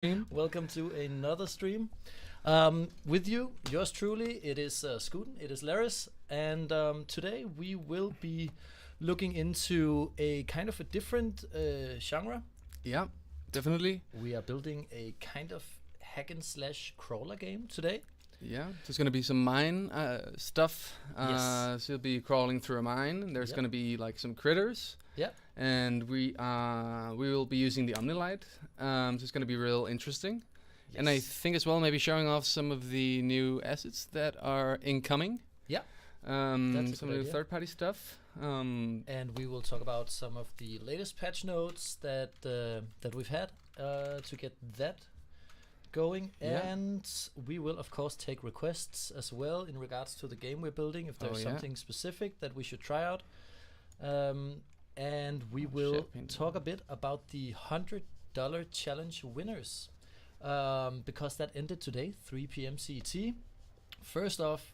Welcome to another stream. With you, yours truly, it is Scooten, it is Laris, and today we will be looking into a kind of a different genre. Yeah, definitely. We are building a kind of hack and slash crawler game today. Yeah, there's gonna be some mine stuff. Yes. So you'll be crawling through a mine. There's Yep. gonna be like some critters. Yeah. And we will be using the omni light. So it's gonna be real interesting. And I Yes. think as well maybe showing off some of the new assets that are incoming. Yeah. Some good new idea. third-party stuff. And we will talk about some of the latest patch notes that we've had to get that going, Yeah. and we will of course take requests as well in regards to the game we're building. If there's Yeah. something specific that we should try out, and we will Shipping. talk a bit about the $100 challenge winners, because that ended today, 3 p.m. CET. First off,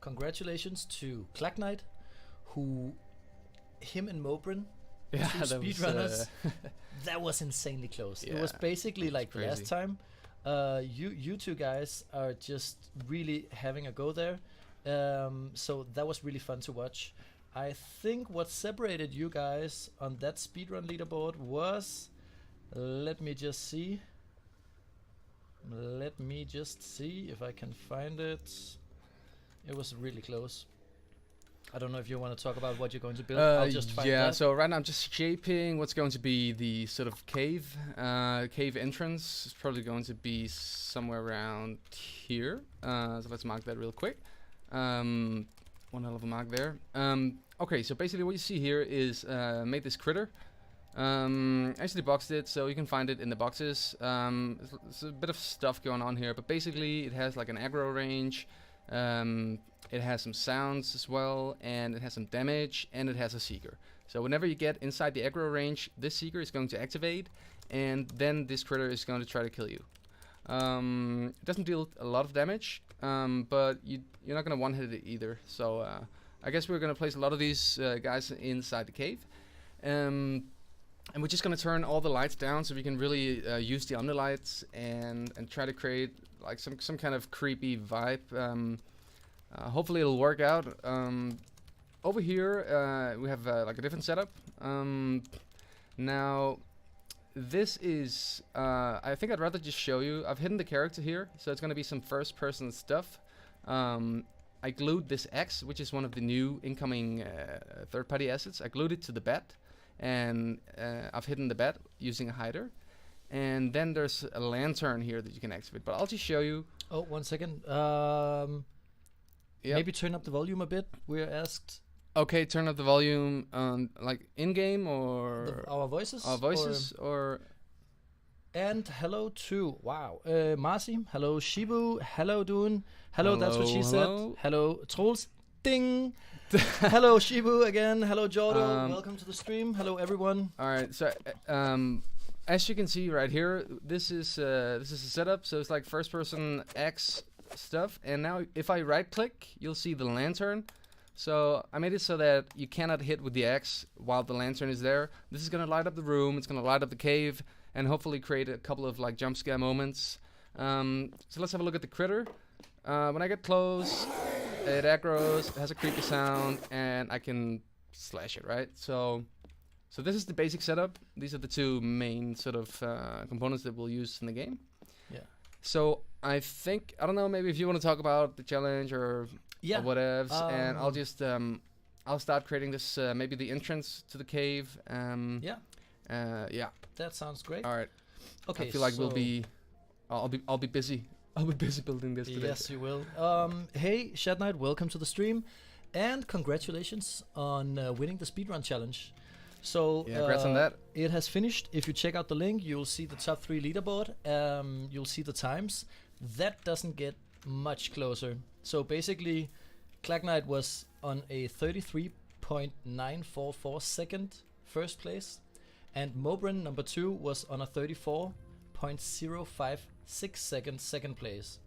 congratulations to Clack Knight, who him and Mobrin, Yeah, two that was, speedrunners. That was insanely close. It was Yeah, basically like crazy. last time. You two guys are just really having a go there. So that was really fun to watch. I think what separated you guys on that speedrun leaderboard was, let me just see if I can find it. It was really close. I don't know if you want to talk about what you're going to build. I'll just find yeah, that. so right now I'm just shaping what's going to be the sort of cave entrance. It's probably going to be somewhere around here. So let's mark that real quick. One hell of a mark there. Okay, so basically what you see here is made this critter. Actually boxed it, so you can find it in the boxes. There's a bit of stuff going on here, but basically it has like an aggro range. It has some sounds as well, and it has some damage, and it has a seeker. So whenever you get inside the aggro range, this seeker is going to activate, and then this critter is going to try to kill you. It doesn't deal a lot of damage, but you're not going to one-hit it either. So I guess we're going to place a lot of these guys inside the cave. And we're just going to turn all the lights down so we can really use the omni lights and try to create like some kind of creepy vibe. Hopefully it'll work out. Over here we have like a different setup. Now this is I think I'd rather just show you. I've hidden the character here, so it's going to be some first person stuff. I glued this X, which is one of the new incoming third-party assets. I glued it to the bed, and I've hidden the bed using a hider. And then there's a lantern here that you can activate, but I'll just show you. Oh, 1 second. Yep. Maybe turn up the volume a bit. We're asked Okay, turn up the volume on like in-game or our voices. our voices or And hello to Marcy. Hello Shibu. Hello Dune. Hello, that's what she hello. said. Hello Trolls. Ding. Hello Shibu again. Hello Jordan. Welcome to the stream. Hello everyone. All right, so as you can see right here, this is a setup. So it's like first-person X stuff, and now if I right-click, you'll see the lantern. So I made it so that you cannot hit with the X while the lantern is there. This is gonna light up the room. It's gonna light up the cave, and hopefully create a couple of like jump scare moments. So let's have a look at the critter. When I get close, it aggroes, it has a creepy sound, and I can slash it, right? So this is the basic setup. These are the two main sort of components that we'll use in the game. Yeah. So I think, I don't know, maybe if you want to talk about the challenge or whatevs, and I'll just, I'll start creating this, maybe the entrance to the cave. Yeah. Yeah. That sounds great. All right. Okay. I feel like I'll be busy. I'll be busy building this today. Yes, you will. Hey, Shad Knight, welcome to the stream, and congratulations on winning the speedrun challenge. So Yeah, congrats on that. It has finished. If you check out the link, you'll see the top 3 leaderboard. You'll see the times. That doesn't get much closer. So basically, Clack Knight was on a 33.944 second first place, and Mobrin number 2 was on a 34.056 second place.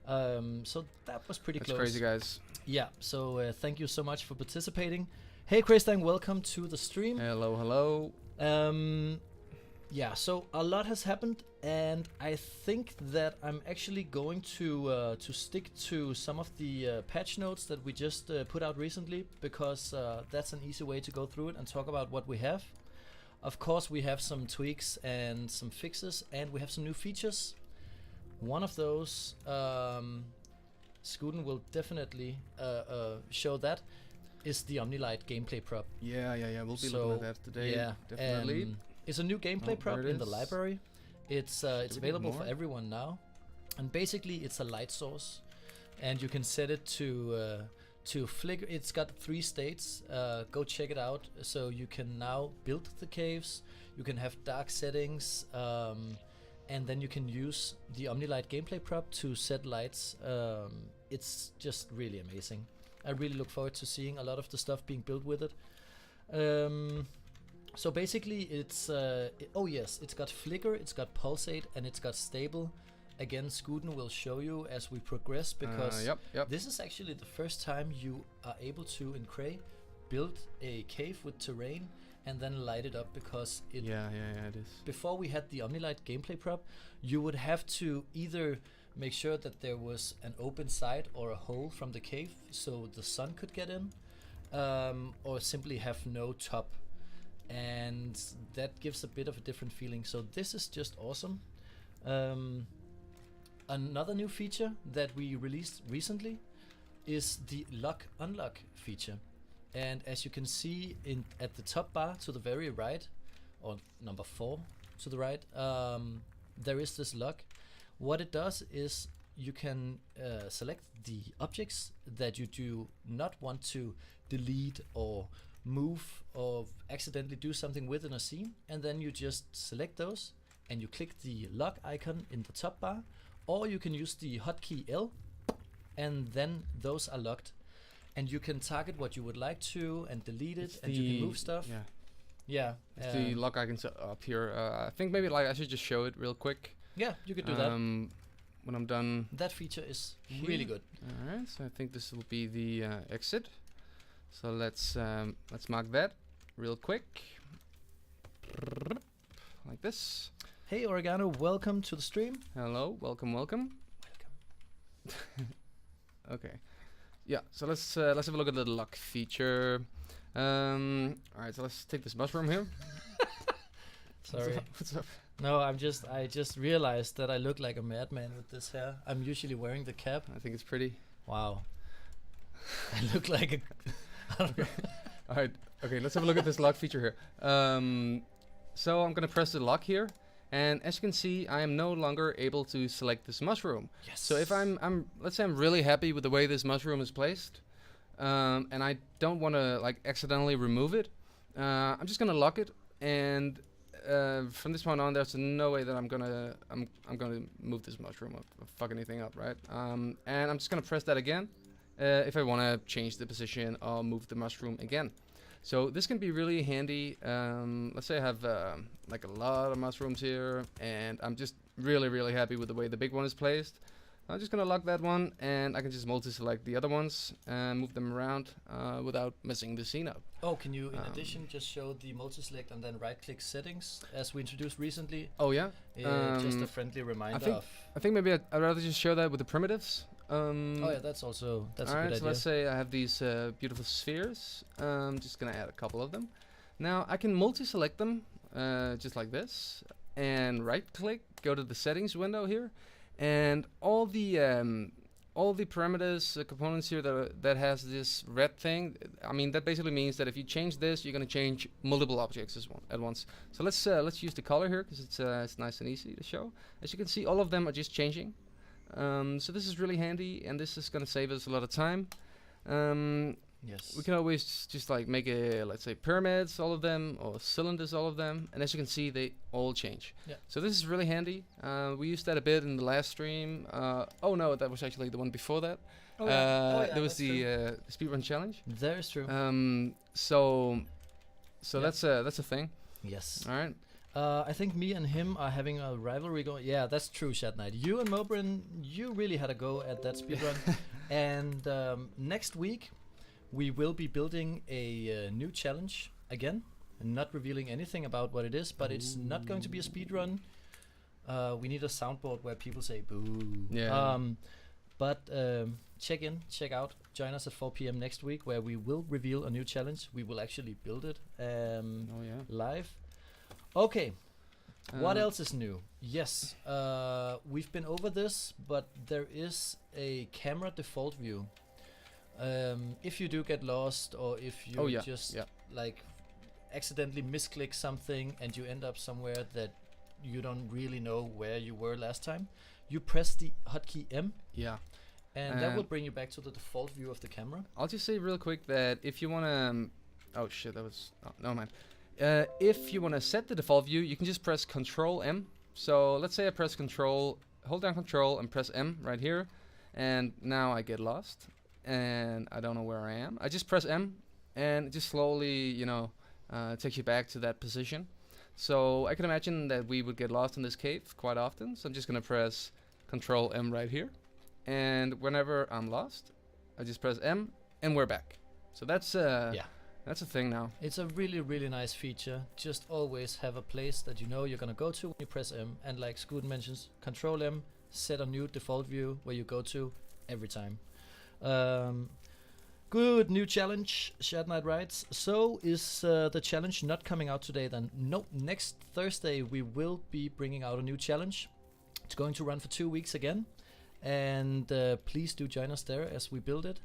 So that was pretty That's close. crazy, guys. Yeah, so thank you so much for participating. Hey Christian, welcome to the stream. Hello, hello. Yeah, so a lot has happened And I think that I'm actually going to stick to some of the patch notes that we just put out recently, because that's an easy way to go through it and talk about what we have. Of course, we have some tweaks and some fixes, and we have some new features. One of those, Scooten will definitely show that, is the Omnilight gameplay prop. Yeah. We'll be looking at that today. Yeah, definitely. It's a new gameplay prop in the library. It's available for everyone now, and basically it's a light source, and you can set it to flicker. It's got 3 states. Go check it out. So you can now build the caves. You can have dark settings, and then you can use the Omnilight gameplay prop to set lights. It's just really amazing. I really look forward to seeing a lot of the stuff being built with it. So basically it's it's got flicker, it's got pulsate, and it's got stable. Again, Scooten will show you as we progress, because this is actually the first time you are able to, in CREY, build a cave with terrain and then light it up, because it it is. Before we had the Omnilight gameplay prop, you would have to either make sure that there was an open side or a hole from the cave so the sun could get in, or simply have no top. And that gives a bit of a different feeling. So this is just awesome. Another new feature that we released recently is the lock unlock feature. And as you can see at the top bar to the very right, or number 4 to the right, there is this lock. What it does is you can select the objects that you do not want to delete or move or accidentally do something with in a scene, and then you just select those and you click the lock icon in the top bar, or you can use the hotkey L, and then those are locked, and you can target what you would like to and delete it, and you can move stuff. It's the lock icon up here. I think maybe I should just show it real quick. Yeah, you could do that when I'm done. That feature is really good. All right, so I think this will be the exit. So let's mark that real quick, like this. Hey Oregano, welcome to the stream. Hello, welcome. Okay, yeah. So let's have a look at the lock feature. All right, so let's take this mushroom here. Sorry. What's up? No, I just realized that I look like a madman with this hair. I'm usually wearing the cap. I think it's pretty. Wow. I look like a. All right. Okay. Let's have a look at this lock feature here. So I'm gonna press the lock here, and as you can see, I am no longer able to select this mushroom. Yes. So if let's say I'm really happy with the way this mushroom is placed, and I don't want to accidentally remove it, I'm just gonna lock it, and from this point on, there's no way that I'm gonna move this mushroom or fuck anything up, right? And I'm just gonna press that again. If I want to change the position or move the mushroom again. So this can be really handy. Let's say I have a lot of mushrooms here, and I'm just really happy with the way the big one is placed. I'm just gonna lock that one, and I can just multi-select the other ones and move them around without messing the scene up. Oh, can you in addition just show the multi-select and then right-click settings as we introduced recently? Oh yeah. Just a friendly reminder I think maybe I'd rather just show that with the primitives. Oh yeah, that's a good idea. So let's say I have these beautiful spheres. Just gonna add a couple of them. Now I can multi-select them just like this, and right-click, go to the settings window here, and all the parameters, components here that has this red thing. I mean, that basically means that if you change this, you're gonna change multiple objects at once. So let's use the color here, because it's nice and easy to show. As you can see, all of them are just changing. So this is really handy, and this is gonna save us a lot of time. Yes. We can always just make let's say pyramids, all of them, or cylinders, all of them, and as you can see, they all change. Yeah. So this is really handy. We used that a bit in the last stream. Oh no, that was actually the one before that. There was the speedrun challenge. That is true. So that's a thing. Yes. All right. I think me and him are having a rivalry going. Yeah, that's true, Shat Knight. You and Mobrin, you really had a go at that speedrun. And next week, we will be building a new challenge again. Not revealing anything about what it is, but it's not going to be a speedrun. We need a soundboard where people say boo. Yeah. But check out, join us at 4 p.m. next week, where we will reveal a new challenge. We will actually build it Oh yeah. live. Okay, what Um, else is new? Yes, we've been over this, but there is a camera default view. If you do get lost, or if you Oh yeah. just Yeah. like accidentally misclick something and you end up somewhere that you don't really know where you were last time, you press the hotkey M, Yeah. and that will bring you back to the default view of the camera. I'll just say real quick that if you wanna, oh shit, that was no man. If you wanna set the default view, you can just press Control M. So let's say I press Control, hold down Control and press M right here, and now I get lost and I don't know where I am. I just press M, and it just slowly, takes you back to that position. So I can imagine that we would get lost in this cave quite often. So I'm just gonna press Control M right here, and whenever I'm lost, I just press M, and we're back. So that's that's a thing now. It's a really, really nice feature. Just always have a place that you know you're gonna go to when you press M, and like Scooten mentions, Control M, set a new default view where you go to every time. Good new challenge, Shad Knight writes. So is the challenge not coming out today then? No, next Thursday we will be bringing out a new challenge. It's going to run for 2 weeks again, and please do join us there as we build it.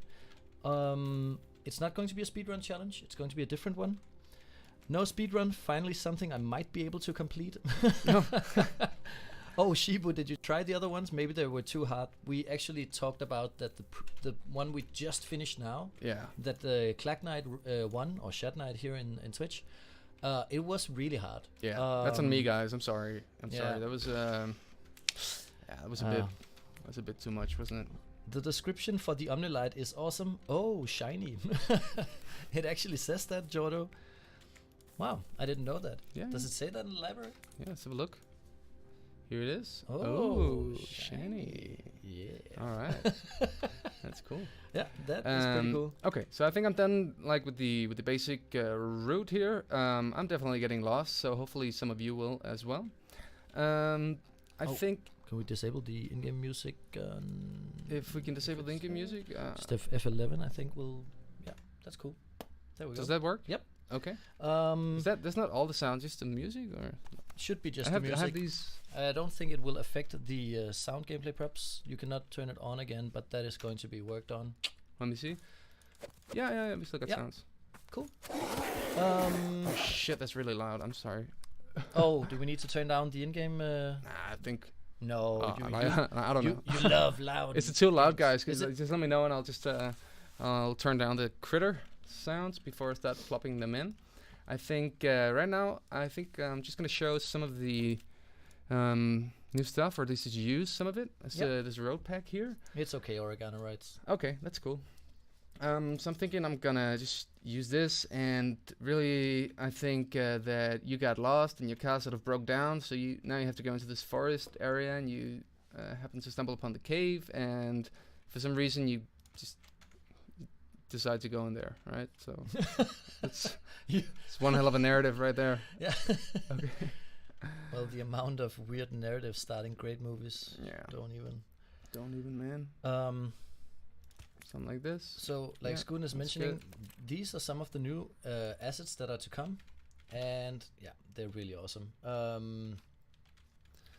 It's not going to be a speedrun challenge, it's going to be a different one. No speedrun, finally something I might be able to complete. No. Oh, Shibu, did you try the other ones? Maybe they were too hard. We actually talked about that the one we just finished now, Yeah. that the Clack Knight one, or Shad Knight here in Twitch, it was really hard. Yeah. That's on me, guys. I'm sorry. I'm yeah. sorry. That was that was a bit. That's a bit too much, wasn't it? The description for the Omni light is awesome. Oh, shiny. It actually says that, Jordo. Wow, I didn't know that. Yeah. Does it say that in the library? Yeah. Let's have a look. Here it is. Oh, shiny. Yeah. All right. That's cool. Yeah, that is pretty cool. Okay, so I think I'm done like with the basic route here. I'm definitely getting lost, so hopefully some of you will as well. I think Can we disable the in-game music? if we can disable the in-game music, Just F11, I think will. Yeah, that's cool. There we go. does that work? Yep. Okay. Is that's not all the sounds, just the music, or should be just I the have music. I have these. I don't think it will affect the sound gameplay. Perhaps you cannot turn it on again, but that is going to be worked on. Let me see. Yeah, we still got Yep. sounds. Cool. Oh shit, that's really loud. I'm sorry. Oh, do we need to turn down the in-game? Nah, I think. No, I don't know. You love loud. Is it too loud, guys? Is it? Just let me know, and I'll just I'll turn down the critter sounds before I start plopping them in. I think right now, I think I'm just gonna show some of the new stuff, or at least just use some of it. This road pack here. It's okay, Oregano writes. Okay, that's cool. So I'm thinking I'm gonna just use this, and really I think that you got lost and your car sort of broke down, so now you have to go into this forest area, and you happen to stumble upon the cave, and for some reason you just decide to go in there, right? So it's one hell of a narrative right there. Yeah. Okay. Well, the amount of weird narratives starting great movies. Yeah. Don't even, man. Something like this. So, like Yeah, Skun is that's mentioning, good. these are some of the new assets that are to come, and yeah, they're really awesome.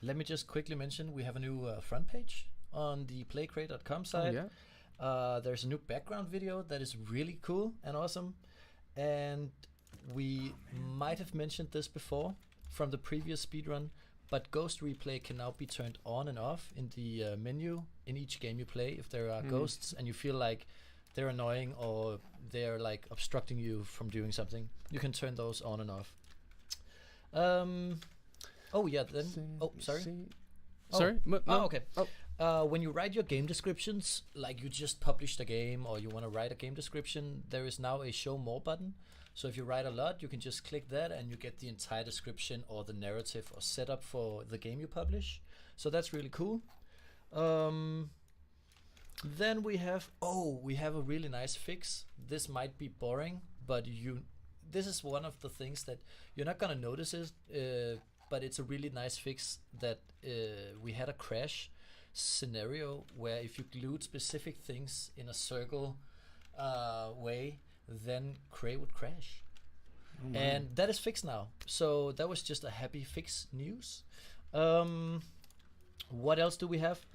Let me just quickly mention we have a new front page on the playcray.com site. Oh, yeah. There's a new background video that is really cool and awesome, and we might have mentioned this before from the previous speedrun, but ghost replay can now be turned on and off in the menu in each game you play. If there are ghosts and you feel like they're annoying or they're like obstructing you from doing something, you can turn those on and off. Oh yeah, then. Oh, sorry. Oh. Sorry. No. Okay. When you write your game descriptions, like you just published a game or you want to write a game description, there is now a show more button. So if you write a lot, you can just click that and you get the entire description or the narrative or setup for the game you publish. So that's really cool. Then we have a really nice fix. This might be boring, but this is one of the things that you're not gonna notice it but it's a really nice fix that we had a crash scenario where if you glued specific things in a circle way, then CREY would crash. Oh my. And that is fixed now. So that was just a happy fix news. What else do we have?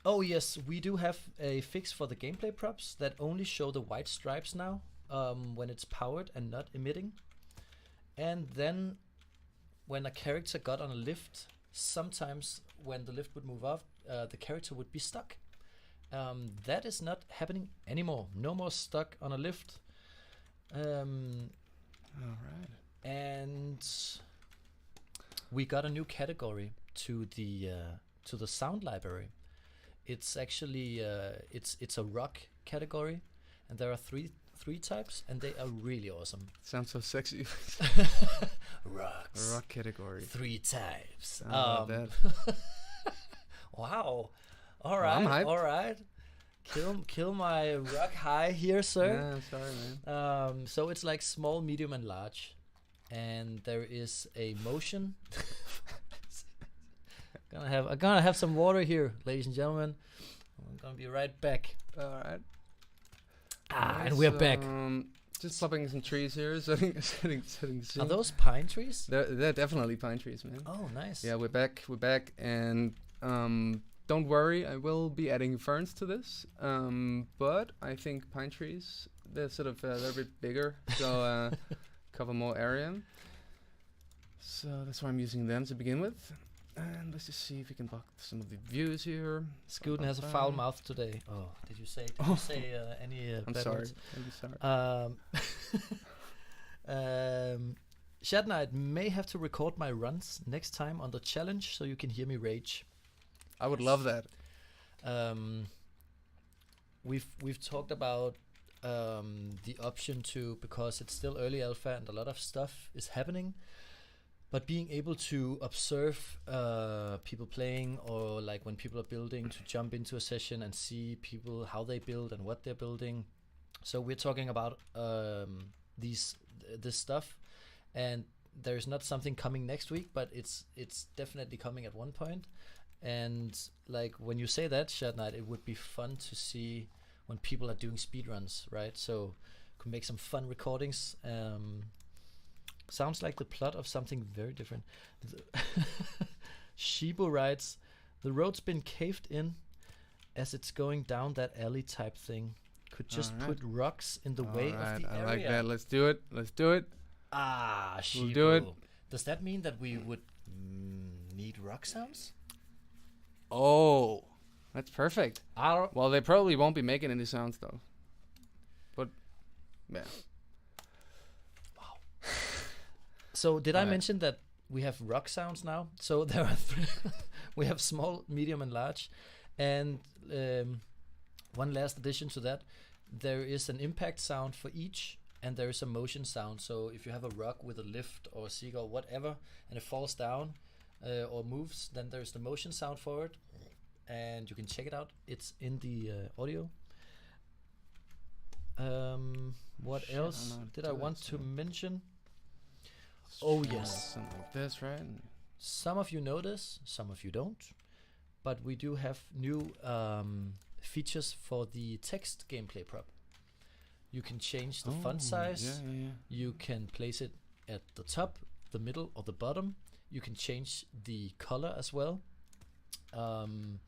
Oh yes, we do have a fix for the gameplay props that only show the white stripes now when it's powered and not emitting. And then when a character got on a lift, sometimes when the lift would move off, the character would be stuck. That is not happening anymore. No more stuck on a lift. All right. And we got a new category to the sound library. It's actually it's a rock category, and there are three types, and they are really awesome. Sounds so sexy. Rocks. A rock category. 3 types. I love that. Wow. All Well, right. I'm hyped. All right. Kill my rock high here, sir. Yeah, sorry, man. So it's like small, medium, and large, and there is a motion. I'm gonna have some water here, ladies and gentlemen. I'm gonna be right back. All right. And we're back. Just plopping some trees here, setting the scene. Are those pine trees? They're definitely pine trees, man. Oh, nice. Yeah, we're back, and don't worry, I will be adding ferns to this. But I think pine trees, they're sort of a little bit bigger, so cover more area. So that's why I'm using them to begin with. And let's just see if we can block some of the views here. Scooten has a foul mouth today. Oh, did you say any I'm bad sorry. words? I'm sorry. Shat Knight may have to record my runs next time on the challenge so you can hear me rage. I would love that. We've talked about the option to, because it's still early alpha and a lot of stuff is happening, but being able to observe people playing, or like when people are building, to jump into a session and see people, how they build and what they're building. So we're talking about this stuff, and there's not something coming next week, but it's definitely coming at one point. And like when you say that, Shat Knight, it would be fun to see when people are doing speedruns, right? So could make some fun recordings. Sounds like the plot of something very different. Shibu writes, the road's been caved in as it's going down that alley type thing. Could just put rocks in the way of the I area. like that. Let's do it. Shibu. We'll do it. Does that mean that we would need rock sounds? Oh, that's perfect. Well, they probably won't be making any sounds though. But yeah. So did I mention that we have rock sounds now? So there are we have small, medium, and large. And one last addition to that, there is an impact sound for each, and there is a motion sound. So if you have a rock with a lift or a seagull, whatever, and it falls down or moves, then there's the motion sound for it. And you can check it out. It's in the audio. What else did I want to mention? Oh yes, Something like this, right? some of you know this, some of you don't, but we do have new features for the text gameplay prop. You can change the font size. Yeah. You can place it at the top, the middle, or the bottom. You can change the color as well. And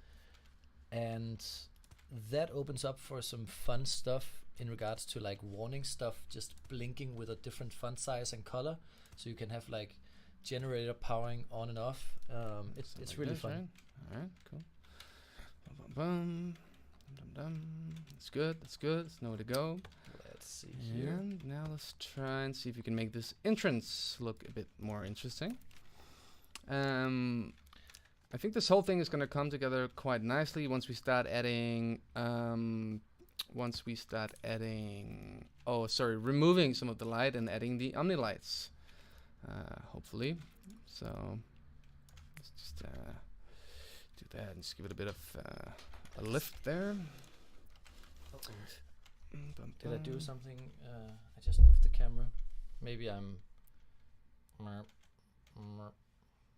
that opens up for some fun stuff in regards to like warning stuff, just blinking with a different font size and color. So you can have like generator powering on and off. It's like really this, fun. Right? All right, cool. Bum, bum, bum. Dum, dum. That's good. There's nowhere to go. Let's see here. And now let's try and see if we can make this entrance look a bit more interesting. I think this whole thing is going to come together quite nicely once we start adding. Removing some of the light and adding the omni lights. Hopefully. So let's just do that and just give it a bit of a lift there. Did I do something? I just moved the camera. Maybe I'm. No,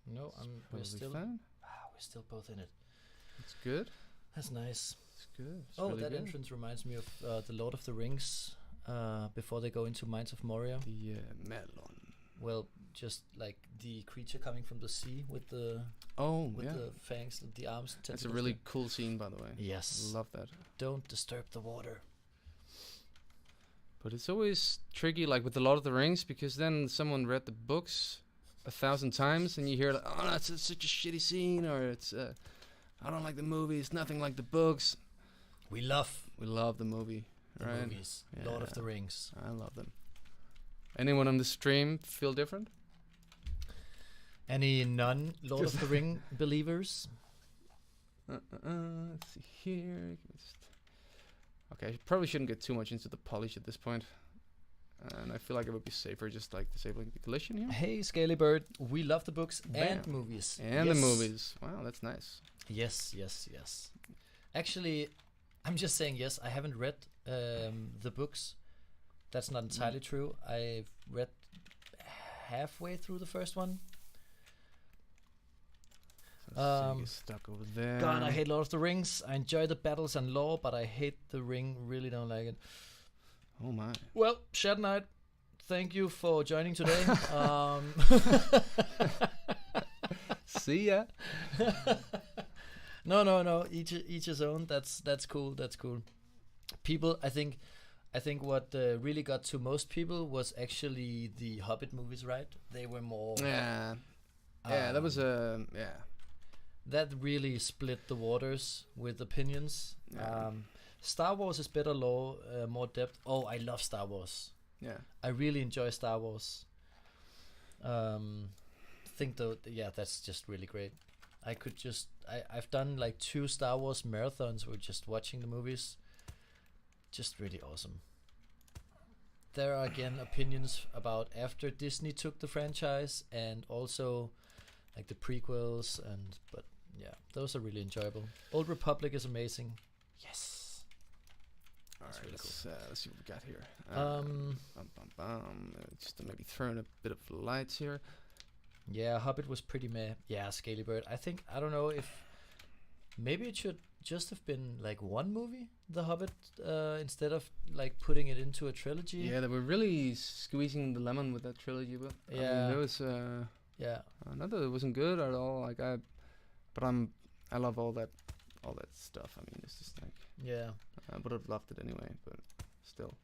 we're Totally still fine. we're still both in it. It's good. That's nice. It's good. It's Oh, really that good. entrance reminds me of the Lord of the Rings. Before they go into Mines of Moria. The melon. Well, just like the creature coming from the sea with the the fangs, the arms. It's a tentacles really there. cool scene, by the way. Yes. Love that. Don't disturb the water. But it's always tricky, like with the Lord of the Rings, because then someone read the books 1,000 times, and you hear like, "Oh, that's such a shitty scene," or "It's I don't like the movie. It's nothing like the books." We love the movie, the right? movies. Lord of the Yeah. Rings. I love them. Anyone on the stream feel different? Any non-Lord of the Ring believers? Let's see here. Okay, I probably shouldn't get too much into the polish at this point. And I feel like it would be safer just like disabling the collision here. Hey, Scaly Bird. We love the books and Bam. movies. And the Yes. movies. Wow, that's nice. Yes, yes, yes. Actually, I'm just saying yes. I haven't read the books. That's not entirely true. I've read halfway through the first one. Let's see, get stuck over there. God, I hate Lord of the Rings. I enjoy the battles and lore, but I hate the ring. Really don't like it. Oh my. Well, Shed Knight, thank you for joining today. See ya. No. Each his own. That's cool. That's cool. People, I think what really got to most people was actually the Hobbit movies, right? They were more. Yeah. Yeah, that was yeah. That really split the waters with opinions. Yeah. Star Wars is better lore, more depth. Oh, I love Star Wars. Yeah. I really enjoy Star Wars. Think though, yeah, that's just really great. I've done like 2 Star Wars marathons with just watching the movies. Just really awesome. There are again opinions about after Disney took the franchise and also like the prequels but yeah, those are really enjoyable. Old Republic is amazing. Yes. All That's right, really let's see what we got here. Um, Just to maybe throw in a bit of lights here. Yeah, Hobbit was pretty meh. Yeah, Scaly Bird. I don't know if maybe it should just have been like one movie, The Hobbit, instead of like putting it into a trilogy. Yeah, they were really squeezing the lemon with that trilogy, but I Yeah. mean, it was Yeah. not that it wasn't good at all. Like I love all that stuff. I mean, it's just like Yeah. I would have loved it anyway, but still.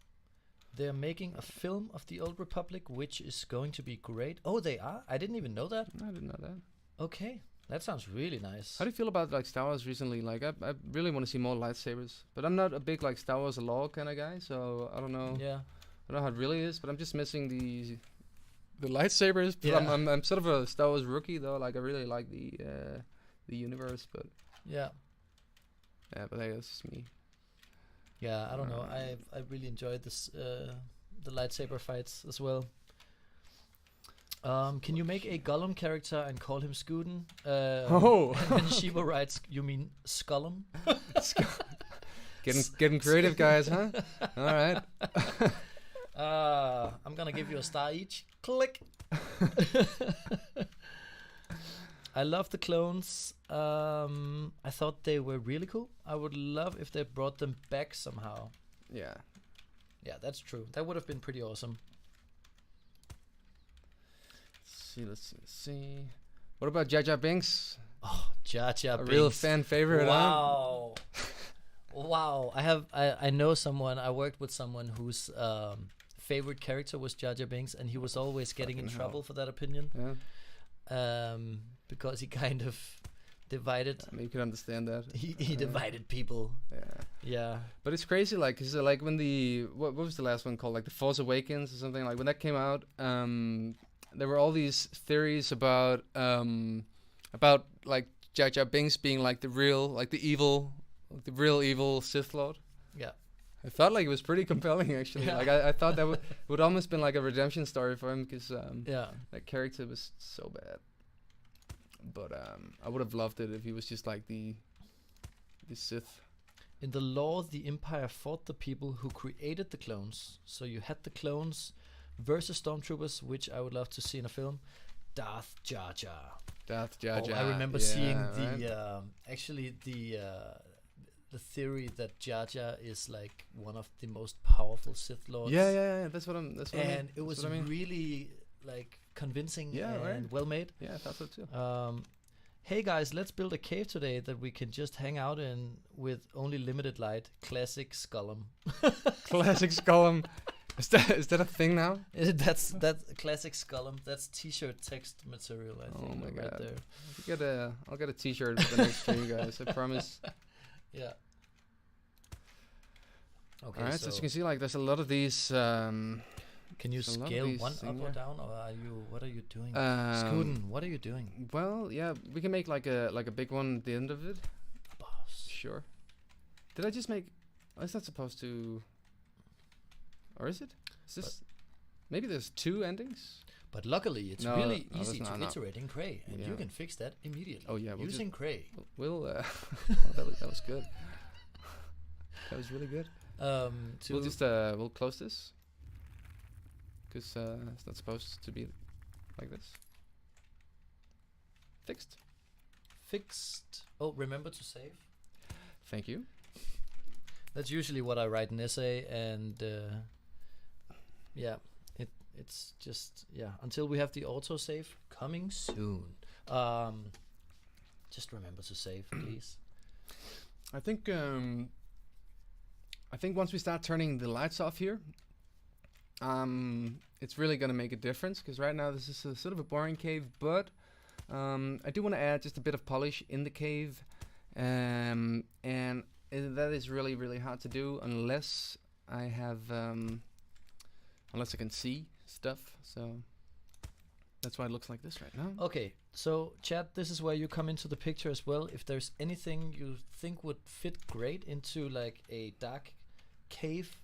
They're making a film of the Old Republic, which is going to be great. Oh, they are? I didn't even know that. I didn't know that. Okay. That sounds really nice. How do you feel about like Star Wars recently? Like I really want to see more lightsabers, but I'm not a big like Star Wars lore kind of guy, so I don't know. Yeah. I don't know how it really is, but I'm just missing the lightsabers. But Yeah. I'm sort of a Star Wars rookie though. Like I really like the universe, but Yeah. but hey, that's just me. Yeah, I don't know. I really enjoyed this the lightsaber fights as well. Can you make a Gollum character and call him Scooten? Oh. And then Shiva writes, you mean Skullum? Getting creative, guys, huh? All right. I'm gonna give you a star each. Click. I love the clones. I thought they were really cool. I would love if they brought them back somehow. Yeah. Yeah, that's true. That would have been pretty awesome. Let's see. What about Jar Jar Binks? Oh, Jar Jar A Binks. real fan favorite, huh? Wow. Wow. I know someone, I worked with someone whose favorite character was Jar Jar Binks, and he was always getting in Fucking trouble hell. for that opinion. Yeah. Because he kind of divided. I mean, you can understand that. He divided people. Yeah. Yeah. But it's crazy, like, 'cause, like when what was the last one called, like The Force Awakens or something, like when that came out, there were all these theories about like Jar Jar Binks being like the real evil Sith Lord. Yeah. I thought like it was pretty compelling actually. Yeah. Like I thought that would almost been like a redemption story for him because Yeah. that character was so bad. But I would have loved it if he was just like the Sith. In the lore, the Empire fought the people who created the clones. So you had the clones versus stormtroopers, which I would love to see in a film. Darth Jar Jar. Darth Jar Jar. I remember yeah, seeing right? the theory that Jar Jar is like one of the most powerful Sith Lords. Yeah. That's what I'm. That's what I mean. And it was That's what I mean. really like convincing Yeah, and right. well made. Yeah, I thought so too. Hey guys, let's build a cave today that we can just hang out in with only limited light. Classic Skullum. Classic Skullum. Is that a thing now? That's classic Skullum. That's t-shirt text material. I think. Oh my right god. there. I'll get a t-shirt for the next stream, guys. I promise. Yeah. Okay. Alright, so as you can see, like, there's a lot of these. Can you there's a lot of scale these one up in or here. down, or what are you doing? Scooten, what are you doing? Well, yeah, we can make like a big one at the end of it. Boss. Sure. Did I just make? Oh, is that supposed to? Or is it? Is this? Maybe there's 2 endings. But luckily, it's No, really no, easy that's to not. iterate in CREY, and you Yeah. can fix that immediately. Oh yeah, we'll using CREY. We'll oh, that was good. That was really good. To We'll just we'll close this because it's not supposed to be like this. Fixed. fixed. Oh, remember to save. Thank you. That's usually what I write an essay, and yeah, it's just until we have the autosave coming soon. Just remember to save, please. I think once we start turning the lights off here, it's really gonna make a difference. Because right now this is a sort of a boring cave, but I do want to add just a bit of polish in the cave, and that is really really hard to do unless I have unless I can see stuff. So that's why it looks like this right now. Okay, so chat, this is where you come into the picture as well. If there's anything you think would fit great into like a dark cave,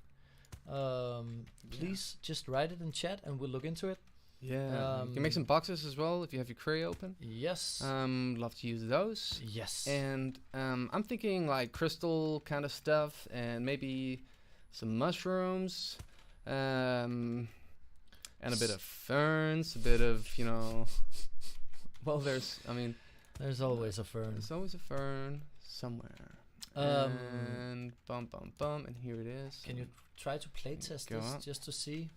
please just write it in chat and we'll look into it. Yeah, you can make some boxes as well if you have your CREY open. Yes. Love to use those. Yes. And I'm thinking like crystal kind of stuff, and maybe some mushrooms, and a bit of ferns, a bit of, you know. Well, there's there's always a fern. there's always a fern somewhere. Um, And bum, and here it is. Can you try to playtest Go this on. just to see?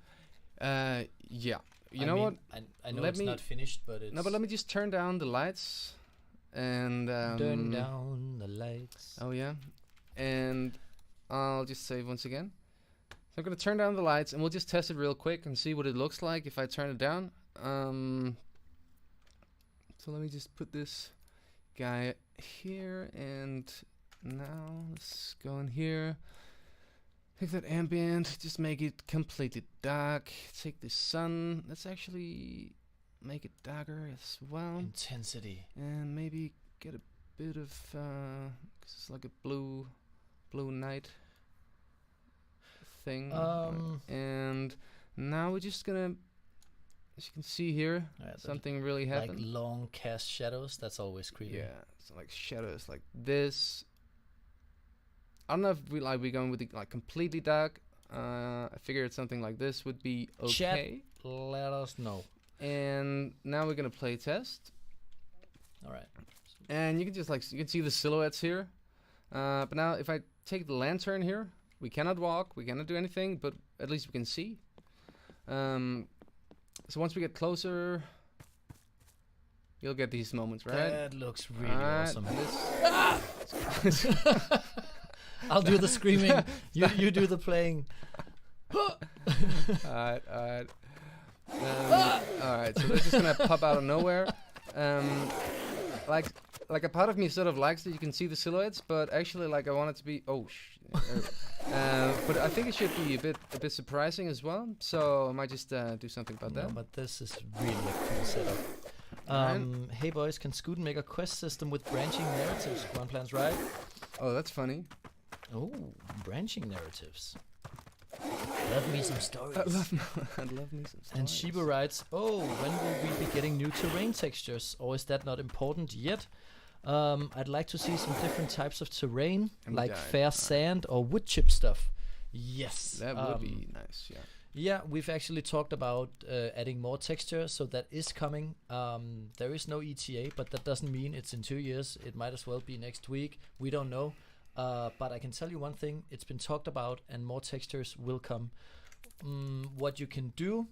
Yeah. You I know mean, what? I know Let it's me- not finished, but it's. No, but let me just turn down the lights, and turn down the lights. Oh yeah, and I'll just save once again. So I'm gonna turn down the lights, and we'll just test it real quick and see what it looks like if I turn it down. So let me just put this guy here, and now let's go in here. Take that ambient, just make it completely dark. Take the sun, let's actually make it darker as well. Intensity. And maybe get a bit of, 'cause it's like a blue night thing. And now we're just gonna, as you can see here, Yeah, something really like happened. long cast shadows. That's always creepy. Yeah, so like shadows like this. I don't know if we're going with the like completely dark. I figured something like this would be Chat. okay. Let us know. And now we're gonna play test. All right. And you can just you can see the silhouettes here. But now if I take the lantern here, we cannot walk, we cannot do anything, but at least we can see. So once we get closer, you'll get these moments, right? That looks really Alright, awesome. and this- I'll do the screaming. You do the playing. Alright. Alright, so they're just gonna pop out of nowhere. Like a part of me sort of likes that you can see the silhouettes, but actually like I want it to be but I think it should be a bit surprising as well. So I might just do something about No, that. but this is really a cool setup. Hey boys, can Scooten make a quest system with branching narratives? One plans right. Oh, that's funny. Oh, branching narratives. Love me some stories. I'd love me some And stories. Shiba writes, oh, when will we be getting new terrain textures? Or is that not important yet? I'd like to see some different types of terrain, And we like died. fair sand or wood chip stuff. Yes. That would be nice, yeah. Yeah, we've actually talked about adding more texture, so that is coming. There is no ETA, but that doesn't mean it's in 2 years. It might as well be next week. We don't know. But I can tell you one thing: it's been talked about, and more textures will come. What you can do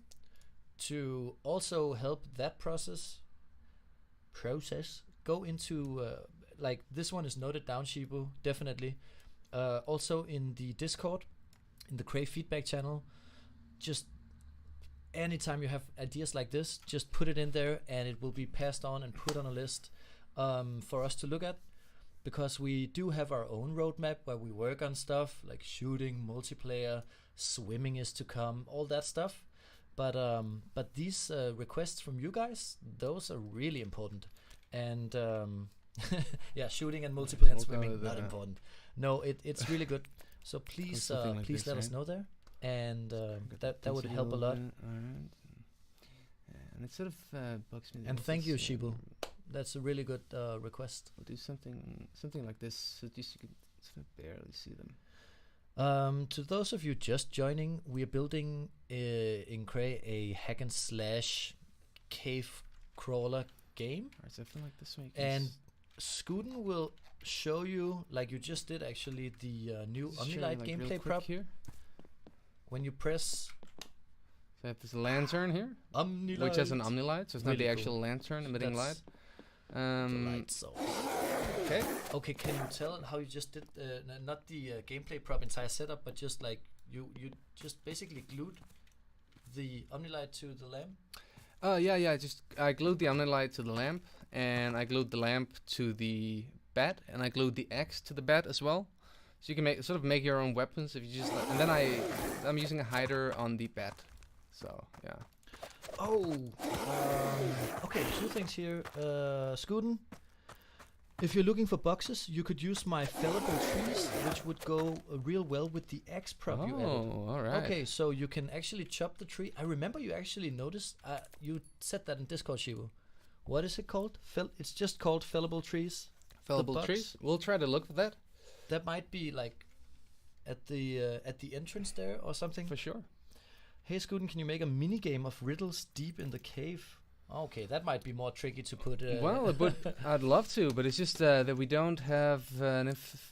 to also help that process, go into like this one is noted down, Shibu, definitely. Also in the Discord, in the CREY feedback channel, just anytime you have ideas like this, just put it in there and it will be passed on and put on a list for us to look at, because we do have our own roadmap where we work on stuff like shooting, multiplayer, swimming is to come, all that stuff. But these requests from you guys, those are really important. And yeah, shooting and multiplayer and We'll go swimming, with not that. important. No, it's really good. So please, something like please this, let us right? know there, and Got that the would density help a lot. little bit, alright. And it sort of bugs me. And that thank you, it's, Shibu. That's a really good request. We'll do something like this, so just you can sort of barely see them. To those of you just joining, we are building in CREY a hack and slash cave crawler game, Alright, so I feel like this way. you can and s- Scooten will show you, like you just did actually, the new just show you, Omnilight like, real gameplay quick prop. here. When you press So I have this lantern here, Omnilight, which has an omni-light, so it's not Really the cool. actual lantern emitting light. That's the light source. Okay. Okay, can you tell how you just did not the gameplay prop entire setup, but just like you just basically glued the Omnilight to the lamp? Yeah. I glued the omni-light to the lamp, and I glued the lamp to the bat, and I glued the axe to the bat as well. So you can make your own weapons if you just. And then I'm using a hider on the bat. So yeah. Oh, okay. Two things here, Scooten. If you're looking for boxes, you could use my fellable trees, which would go real well with the axe prop you added. Oh, all right. Okay, so you can actually chop the tree. I remember you actually noticed. You said that in Discord, Shibu. What is it called? It's just called fellable trees. Fellable box? trees. We'll try to look for that That might be like at the entrance there or something. for sure. Hey, Scooten, can you make a mini game of riddles deep in the cave? Okay, that might be more tricky to put. Well, I'd love to, but it's just that we don't have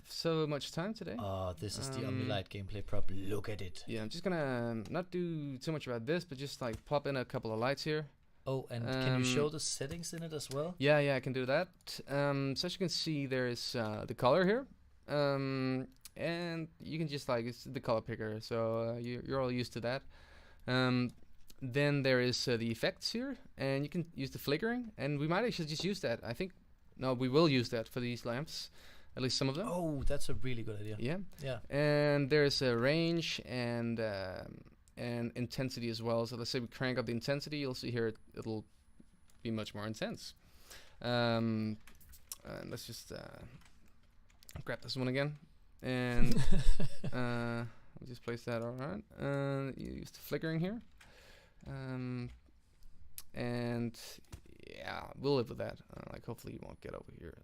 so much time today. This is the Um, Omnilight gameplay prop. Look at it. Yeah, I'm just gonna not do too much about this, but just like pop in a couple of lights here. Oh, and can you show the settings in it as well? Yeah, I can do that. So as you can see, there is the color here, and you can just it's the color picker, so you're all used to that. Then there is the effects here, and you can use the flickering, and we might actually just use that. We will use that for these lamps, at least some of them. Oh, that's a really good idea. Yeah, Yeah. and there's a range and intensity as well. So let's say we crank up the intensity, you'll see here it'll be much more intense. And let's just grab this one again, and I'll just place that all right. You use the flickering here. And yeah, we'll live with that. Hopefully you won't get over here.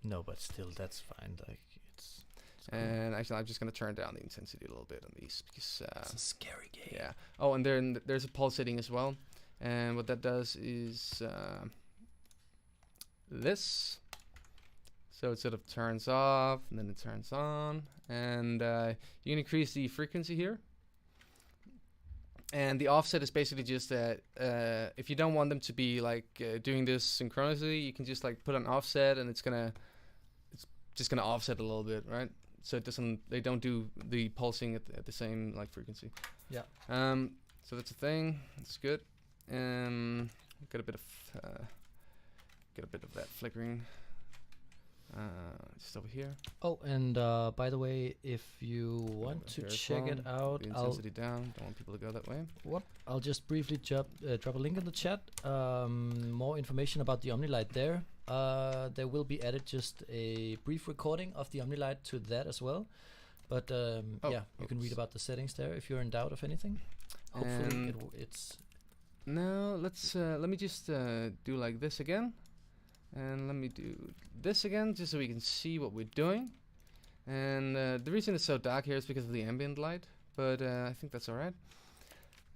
No, but still, that's fine. Like it's cool. And actually, I'm just gonna turn down the intensity a little bit on these because It's a scary game. yeah. Oh, and then there's a pulse setting as well, and what that does is this. So it sort of turns off, and then it turns on, and you can increase the frequency here. And the offset is basically just that if you don't want them to be doing this synchronously, you can just put an offset, and it's just gonna offset a little bit, right? So they don't do the pulsing at the same frequency. Yeah. So that's a thing. It's good. Get a bit of that flickering. Just over here. Oh, and by the way, if you want to Here as check it well. out, The I'll intensity down. Don't want people to go that way. I'll just briefly drop a link in the chat. More information about the Omnilight there. There will be added just a brief recording of the Omnilight to that as well. But yeah, you can read about the settings there if you're in doubt of anything. Hopefully it's. Now let me just do like this again, and let me do this again just so we can see what we're doing. And the reason it's so dark here is because of the ambient light. but I think that's all right.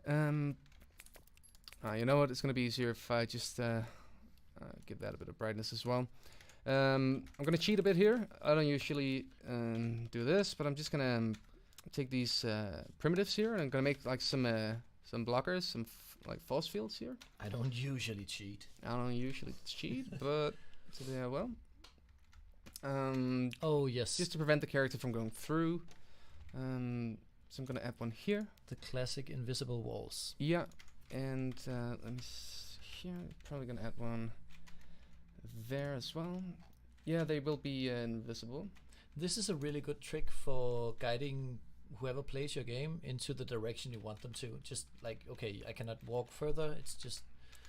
You know what? It's gonna be easier if I just give that a bit of brightness as well. I'm gonna cheat a bit here. I don't usually do this, but I'm just gonna take these primitives here, and I'm gonna make like some blockers, some like force fields here. I don't usually cheat. I don't usually cheat, but today I will. Oh yes, Just to prevent the character from going through. So I'm gonna add one here. the classic invisible walls. Yeah, and let me here. Probably gonna add one there as well. Yeah, they will be invisible. This is a really good trick for guiding whoever plays your game into the direction you want them to. Just like, okay, I cannot walk further. It's just,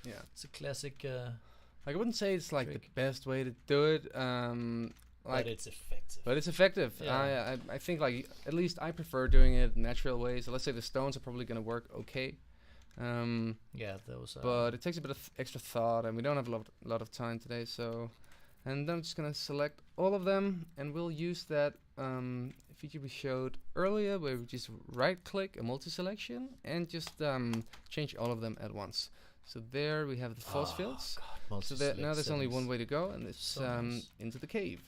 Yeah, it's a classic. like I wouldn't say it's like trick. the best way to do it. But it's effective. But it's effective. Yeah. I think like at least I prefer doing it natural ways. So let's say the stones are probably gonna work okay. Yeah, those are. But it takes a bit of extra thought, and we don't have a lot of time today. So, and then I'm just gonna select all of them, and we'll use that feature we showed earlier, where we just right-click a multi-selection and just change all of them at once. So there we have the force fields. God, So now there's only one way to go, and it's So nice. into the cave.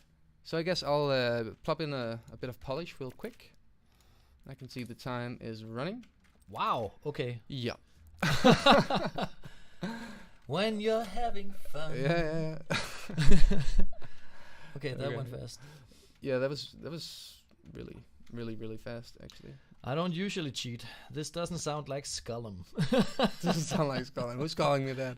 So I guess I'll plop in a bit of polish real quick. I can see the time is running. Wow. Okay. Yeah. When you're having fun. Yeah. Okay, that Okay. went fast. Yeah, that was really fast actually. I don't usually cheat. This doesn't sound like Skullum. Doesn't sound like calling. Who's calling me that?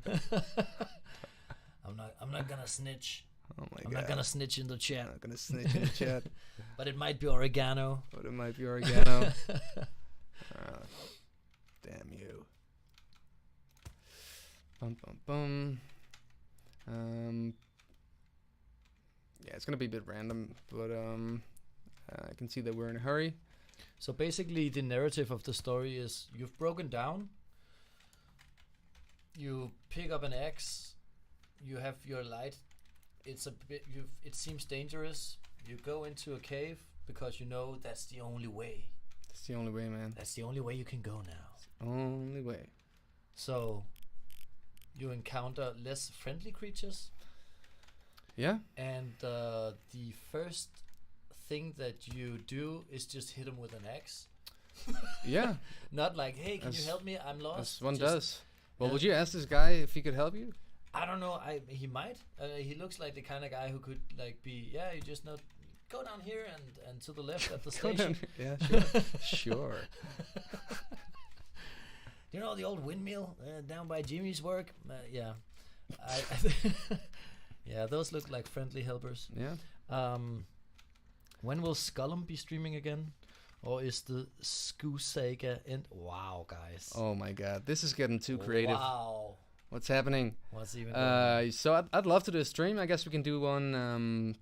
I'm not gonna snitch. Oh my I'm god. not gonna snitch in the I'm chat. not gonna snitch in the chat, But it might be oregano. but it might be oregano. Damn you. Bum bum bum. Yeah, it's gonna be a bit random, but I can see that we're in a hurry. So basically, the narrative of the story is you've broken down. You pick up an axe. You have your light. It's a bit. It seems dangerous. You go into a cave because you know that's the only way. It's the only way, man. That's the only way you can go now. Only way. So you encounter less friendly creatures, Yeah. and the first thing that you do is just hit them with an axe. Yeah. Not like, hey, can you As- help me? I'm lost. As one Just- does. Well, yeah. would you ask this guy if he could help you? I don't know. He might. He looks like the kind of guy who could like be. Yeah, you just know. Go down here and to the left at the Go station. down here. Yeah, sure. Sure. You know the old windmill down by Jimmy's work. Yeah, yeah, those look like friendly helpers. Yeah. When will Skullum be streaming again? Or is the Skoo Saga end? Wow, guys. Oh my god, this is getting too creative. Wow. What's happening? What's even going on? So I'd love to do a stream. I guess we can do one.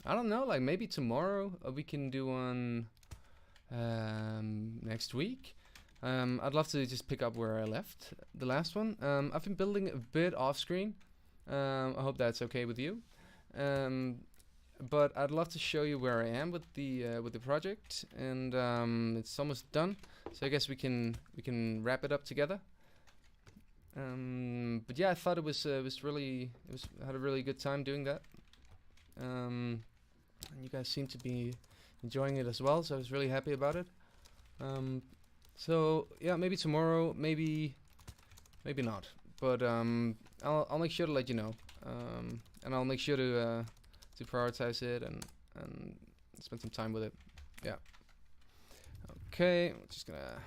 I don't know, like maybe tomorrow. Or we can do one next week. I'd love to just pick up where I left the last one. I've been building a bit off screen. I hope that's okay with you. But I'd love to show you where I am with the project, and it's almost done. So I guess we can wrap it up together. But yeah, I thought it was had a really good time doing that. And you guys seem to be enjoying it as well, so I was really happy about it. So yeah, maybe tomorrow, maybe not. But I'll make sure to let you know, and I'll make sure to prioritize it and spend some time with it. Yeah. Okay, I'm just gonna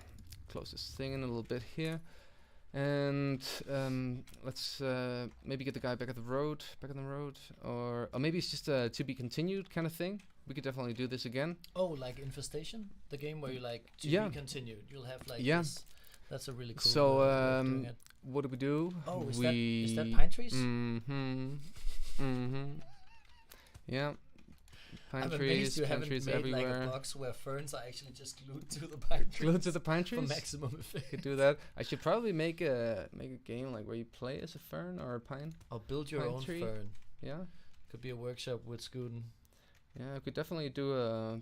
close this thing in a little bit here, and let's maybe get the guy back on the road, or maybe it's just a to be continued kind of thing. We could definitely do this again. Oh, like Infestation, the game where you like to Yeah. be continued. You'll have like Yeah. this. That's a really cool. So, way of doing it. What do we do? Oh, is we that pine trees? Yeah. Pine I'm trees, amazed you pine haven't trees made everywhere. like a box where ferns are actually just glued to the pine trees. Glued to the pine for trees. maximum effect. Could do that. I should probably make a game like where you play as a fern or a pine. Or build your Pine own tree. fern. Yeah. Could be a workshop with Scooten. Yeah, I could definitely do a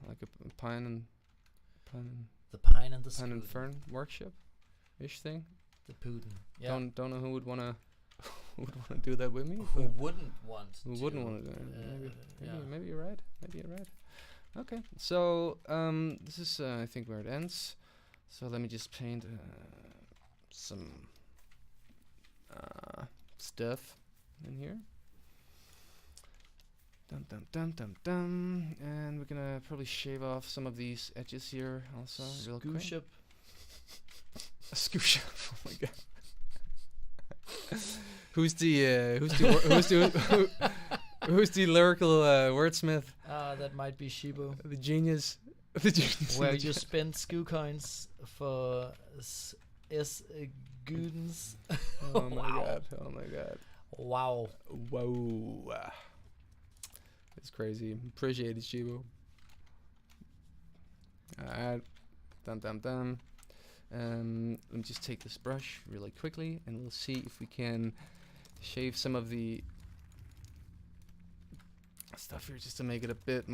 like a pine and The pine and the pine and Scooten. fern workshop ish thing. The Putin. Yeah. Don't know who would wanna who would wanna do that with me. Who but wouldn't want who to? wouldn't want to do it? yeah. Maybe you're right. Maybe you're right. Okay, so this is I think where it ends. So let me just paint some stuff in here. Dum dum dum dum dum, and we're gonna probably shave off some of these edges here also, real quick. Scooship. A scoosh. Oh my god. Who's the who's the lyrical wordsmith? That might be Shibu. The genius. The genius. Where you spend Scoo coins for Goodens. Oh my Wow. god. Oh my god. Wow. Whoa. It's crazy. Appreciate it, Shibu. Alright. Dum dum dum. Let me just take this brush really quickly and we'll see if we can shave some of the stuff here just to make it a bit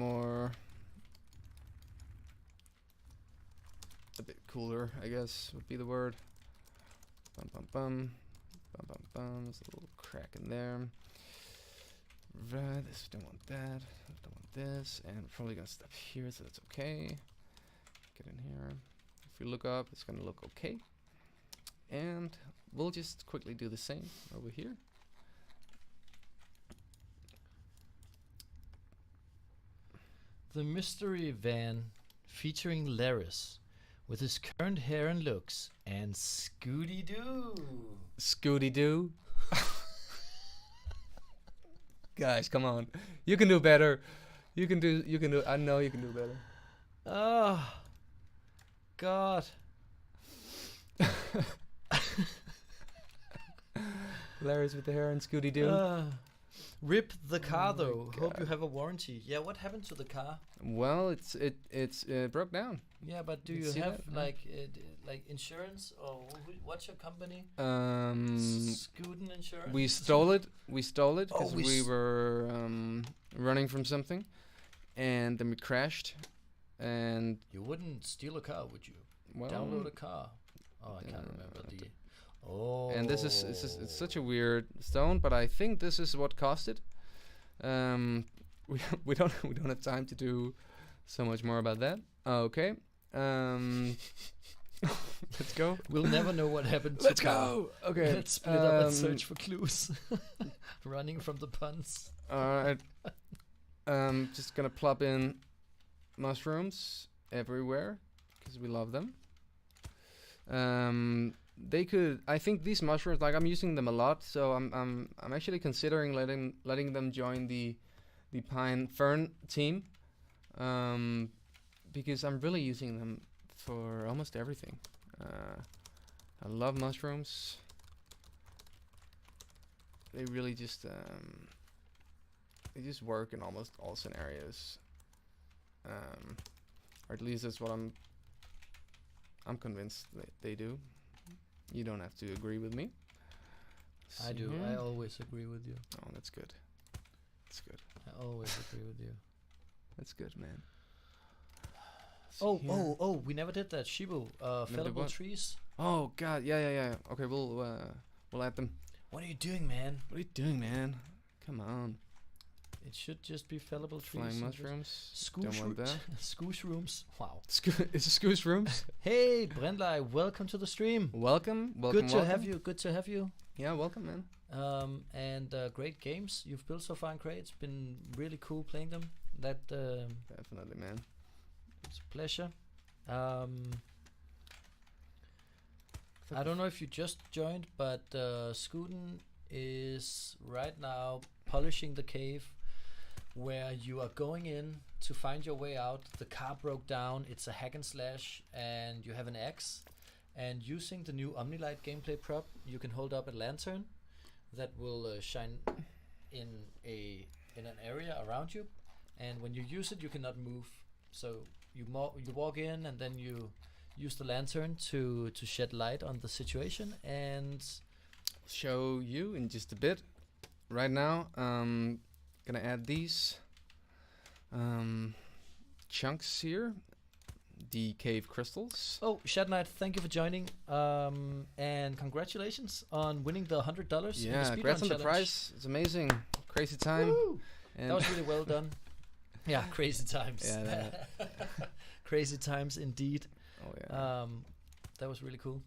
cooler, I guess would be the word. Bum bum bum. Bum bum bum. There's a little crack in there. Right, this, don't want that. Don't want this. And we're probably gonna stop here so that's okay. Get in here. If you look up, it's gonna look okay. And we'll just quickly do the same over here. The mystery van featuring Laris with his current hair and looks and Scooty Doo. Scooty Doo. Guys, come on. You can do better. You can do I know you can do better. Oh God. Larry's with the hair and Scooty Doo. Rip the car though. God. Hope you have a warranty. Yeah, what happened to the car? Well, it's broke down. Yeah, but do You you see have that? like insurance or what's your company? Scooten Insurance. We stole it. We stole it because we we were running from something, and then we crashed. And You wouldn't steal a car, would you? well, Download a car. Oh, I can't remember the. Oh. and this is it's such a weird stone, but I think this is what cost it. We don't have time to do so much more about that. Okay. Let's go. We'll never know what happened to Let's car. go. Okay. Let's split up and search for clues. Running from the puns. Alright. Just gonna plop in mushrooms everywhere because we love them. I think these mushrooms, like I'm using them a lot, so I'm actually considering letting them join the pine fern team, because I'm really using them for almost everything. I love mushrooms. They really just they just work in almost all scenarios, or at least that's what I'm convinced they do. You don't have to agree with me. I do. I always agree with you. Oh, that's good. That's good. I always agree with you. That's good, man. Oh, we never did that. Shibu, did fellable what? trees. Oh God, yeah. Okay, we'll add them. What are you doing, man? What are you doing, man? Come on. It should just be fellable trees. Flying and just mushrooms. Don't want that. Scoosh rooms. Wow. It's a Scoos rooms. Hey, Brendlei, welcome to the stream. Welcome. Good to have you. Good to have you. Yeah, welcome, man. And great games you've built so far in CREY. It's been really cool playing them. Definitely, man. It's a pleasure. I don't know if you just joined, but Scooten is right now polishing the cave where you are going in to find your way out. The car broke down. It's a hack and slash, and you have an axe. And using the new Omnilight gameplay prop, you can hold up a lantern that will shine in an area around you. And when you use it, you cannot move. So you walk in, and then you use the lantern to shed light on the situation. And Show you in just a bit. Right now, gonna add these. chunks here. The cave crystals. Oh, Shed Knight, thank you for joining. And congratulations on winning the $100 in the Yeah, speedrun congrats on the challenge. prize. It's amazing. Crazy time. Woo! And That was really well done. Yeah, crazy times. Yeah, Crazy times indeed. oh yeah. That was really cool.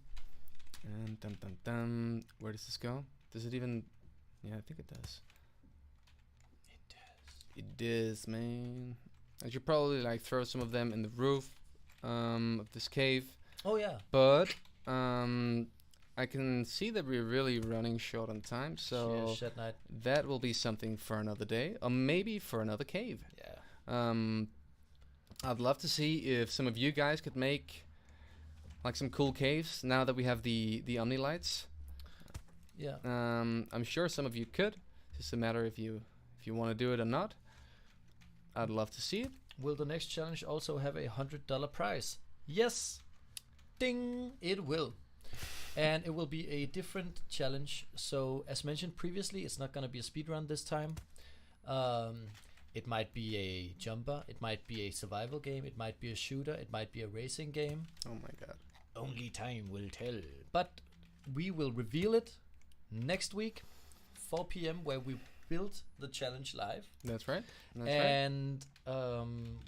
And dum dum dum. Where does this go? Does it even? Yeah, I think it does. It does, man. I should probably like throw some of them in the roof of this cave. Oh yeah. But I can see that we're really running short on time, so Yeah, Shed Knight. that will be something for another day, or maybe for another cave. Yeah. I'd love to see if some of you guys could make like some cool caves now that we have the omni lights. Yeah. I'm sure some of you could. It's just a matter if you want to do it or not. I'd love to see it. Will the next challenge also have a $100 prize? Yes. Ding! It will. And it will be a different challenge. So, as mentioned previously, it's not going to be a speedrun this time. It might be a jumper. It might be a survival game. It might be a shooter. It might be a racing game. Oh my god. Only time will tell. But we will reveal it next week, 4 p.m., where we build the challenge live. That's right. That's right. And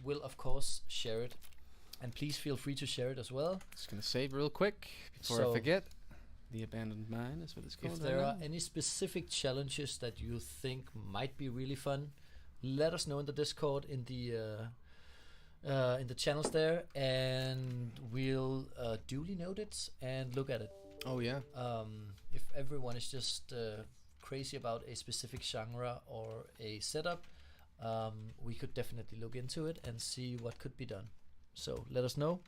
we'll, of course, share it. And please feel free to share it as well. Just gonna save real quick before I So- forget. The abandoned mine is what it's called. If there right are now. any specific challenges that you think might be really fun, let us know in the Discord in the channels there, and we'll duly note it and look at it. Oh yeah. If everyone is just crazy about a specific genre or a setup, we could definitely look into it and see what could be done. So let us know.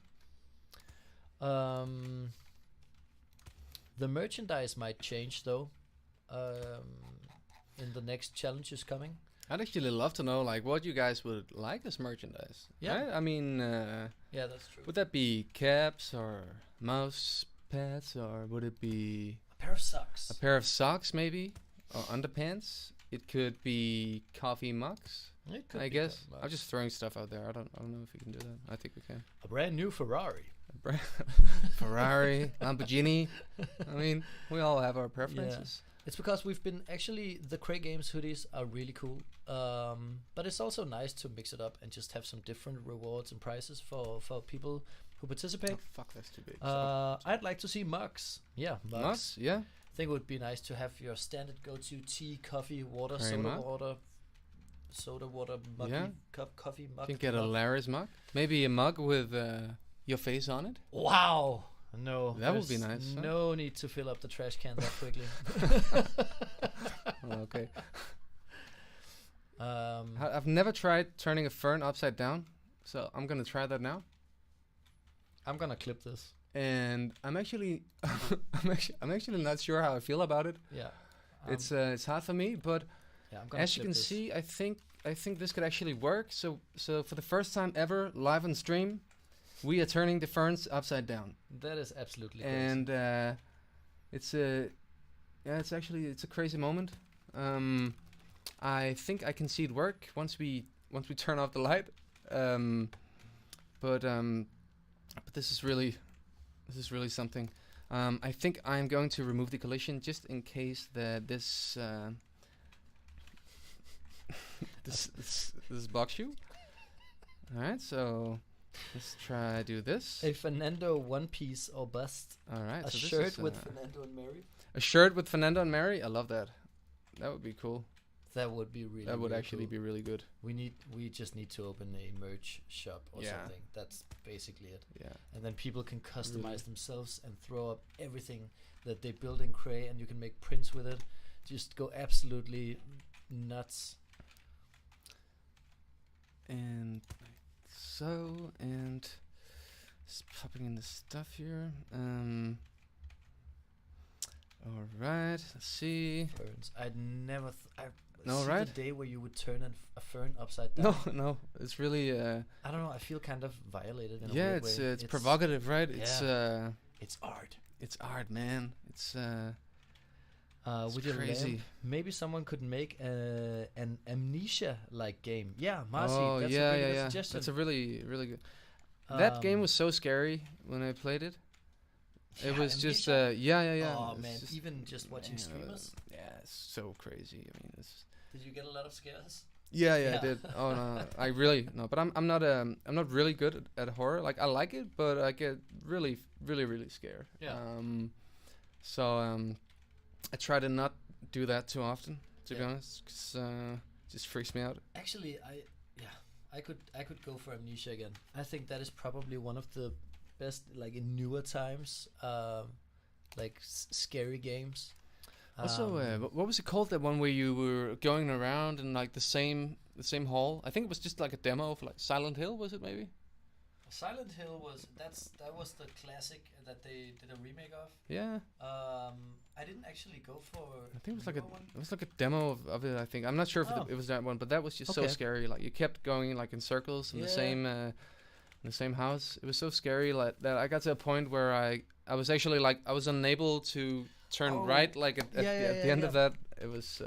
The merchandise might change though in the next challenges coming. I'd actually love to know like what you guys would like as merchandise. Yeah. Right? I mean, Yeah, that's true. would that be caps or mouse pads, or would it be A pair of socks. a pair of socks maybe, or underpants? It could be coffee mugs. It could I be guess that, I'm just throwing stuff out there. I don't know if we can do that. I think we can. a brand new Ferrari. Ferrari, Lamborghini. I mean, we all have our preferences. It's because we've been actually the CREY Games hoodies are really cool, but it's also nice to mix it up and just have some different rewards and prizes for people who participate. Oh, fuck, that's too big. Stop. I'd like to see mugs. Yeah, mugs. Mugs? Yeah. I think it would be nice to have your standard go-to tea, coffee, water, CREY soda mug. water, muggy Yeah. cup, coffee mug. You can get a mug. Larry's mug. Maybe a mug with your face on it. Wow. No, That would be there's nice, huh? No need to fill up the trash can that quickly. Oh, okay. um, I've never tried turning a fern upside down, so I'm gonna try that now. I'm gonna clip this. And I'm actually, I'm actually not sure how I feel about it. Yeah. It's hard for me, but yeah, I'm gonna as you clip can this. see, I think this could actually work. So for the first time ever, live on stream, we are turning the ferns upside down, That is absolutely crazy. and it's a crazy moment. I think I can see it work once we turn off the light. But this is really something. I think I'm going to remove the collision just in case that this this box you. All right, so let's try do this. A Fernando one piece or bust. All right, A so this shirt is, with Fernando and Mary. a shirt with Fernando and Mary. I love that. That would be cool. That would be really. That would really actually cool. be really good. We just need to open a merch shop or Yeah. something. That's basically it. Yeah. And then people can customize Really. themselves and throw up everything that they build in CREY, and you can make prints with it. Just go absolutely nuts. And like so, and just popping in the stuff here. All right, let's see. Ferns. I'd never. No, see right? The day where you would turn a fern upside down. No, it's really I don't know. I feel kind of violated in a yeah, weird it's way. it's provocative, right? It's art. It's art, man. It's It's with your crazy. lamp. Maybe someone could make an amnesia-like game. Yeah, Marcy, Oh that's yeah, a really yeah, good yeah. suggestion. That's a really good. That game was so scary when I played it. It Yeah, was just Amnesia? yeah. Oh It's man, just, even just watching streamers. Yeah, it's so crazy. I mean, it's Did you get a lot of scares? yeah, Yeah. I did. Oh no, I really no, but I'm not really good at horror. Like I like it, but I get really scared. Yeah. So I try to not do that too often, to be Yeah. honest, 'cause it just freaks me out. Actually, I could go for Amnesia again. I think that is probably one of the best, like in newer times, like scary games. Also, what was it called? That one where you were going around in like the same hall. I think it was just like a demo of like Silent Hill. Was it maybe? Silent Hill that was the classic that they did a remake of. Yeah. I didn't actually go for. I think it was newer one. like a demo of it. I think I'm not sure if Oh. it was that one, but that was just so Okay. scary. Like you kept going like in circles in Yeah. the same house. It was so scary like that I got to a point where I was actually like I was unable to turn Oh. right. Like at the end of yeah. that, it was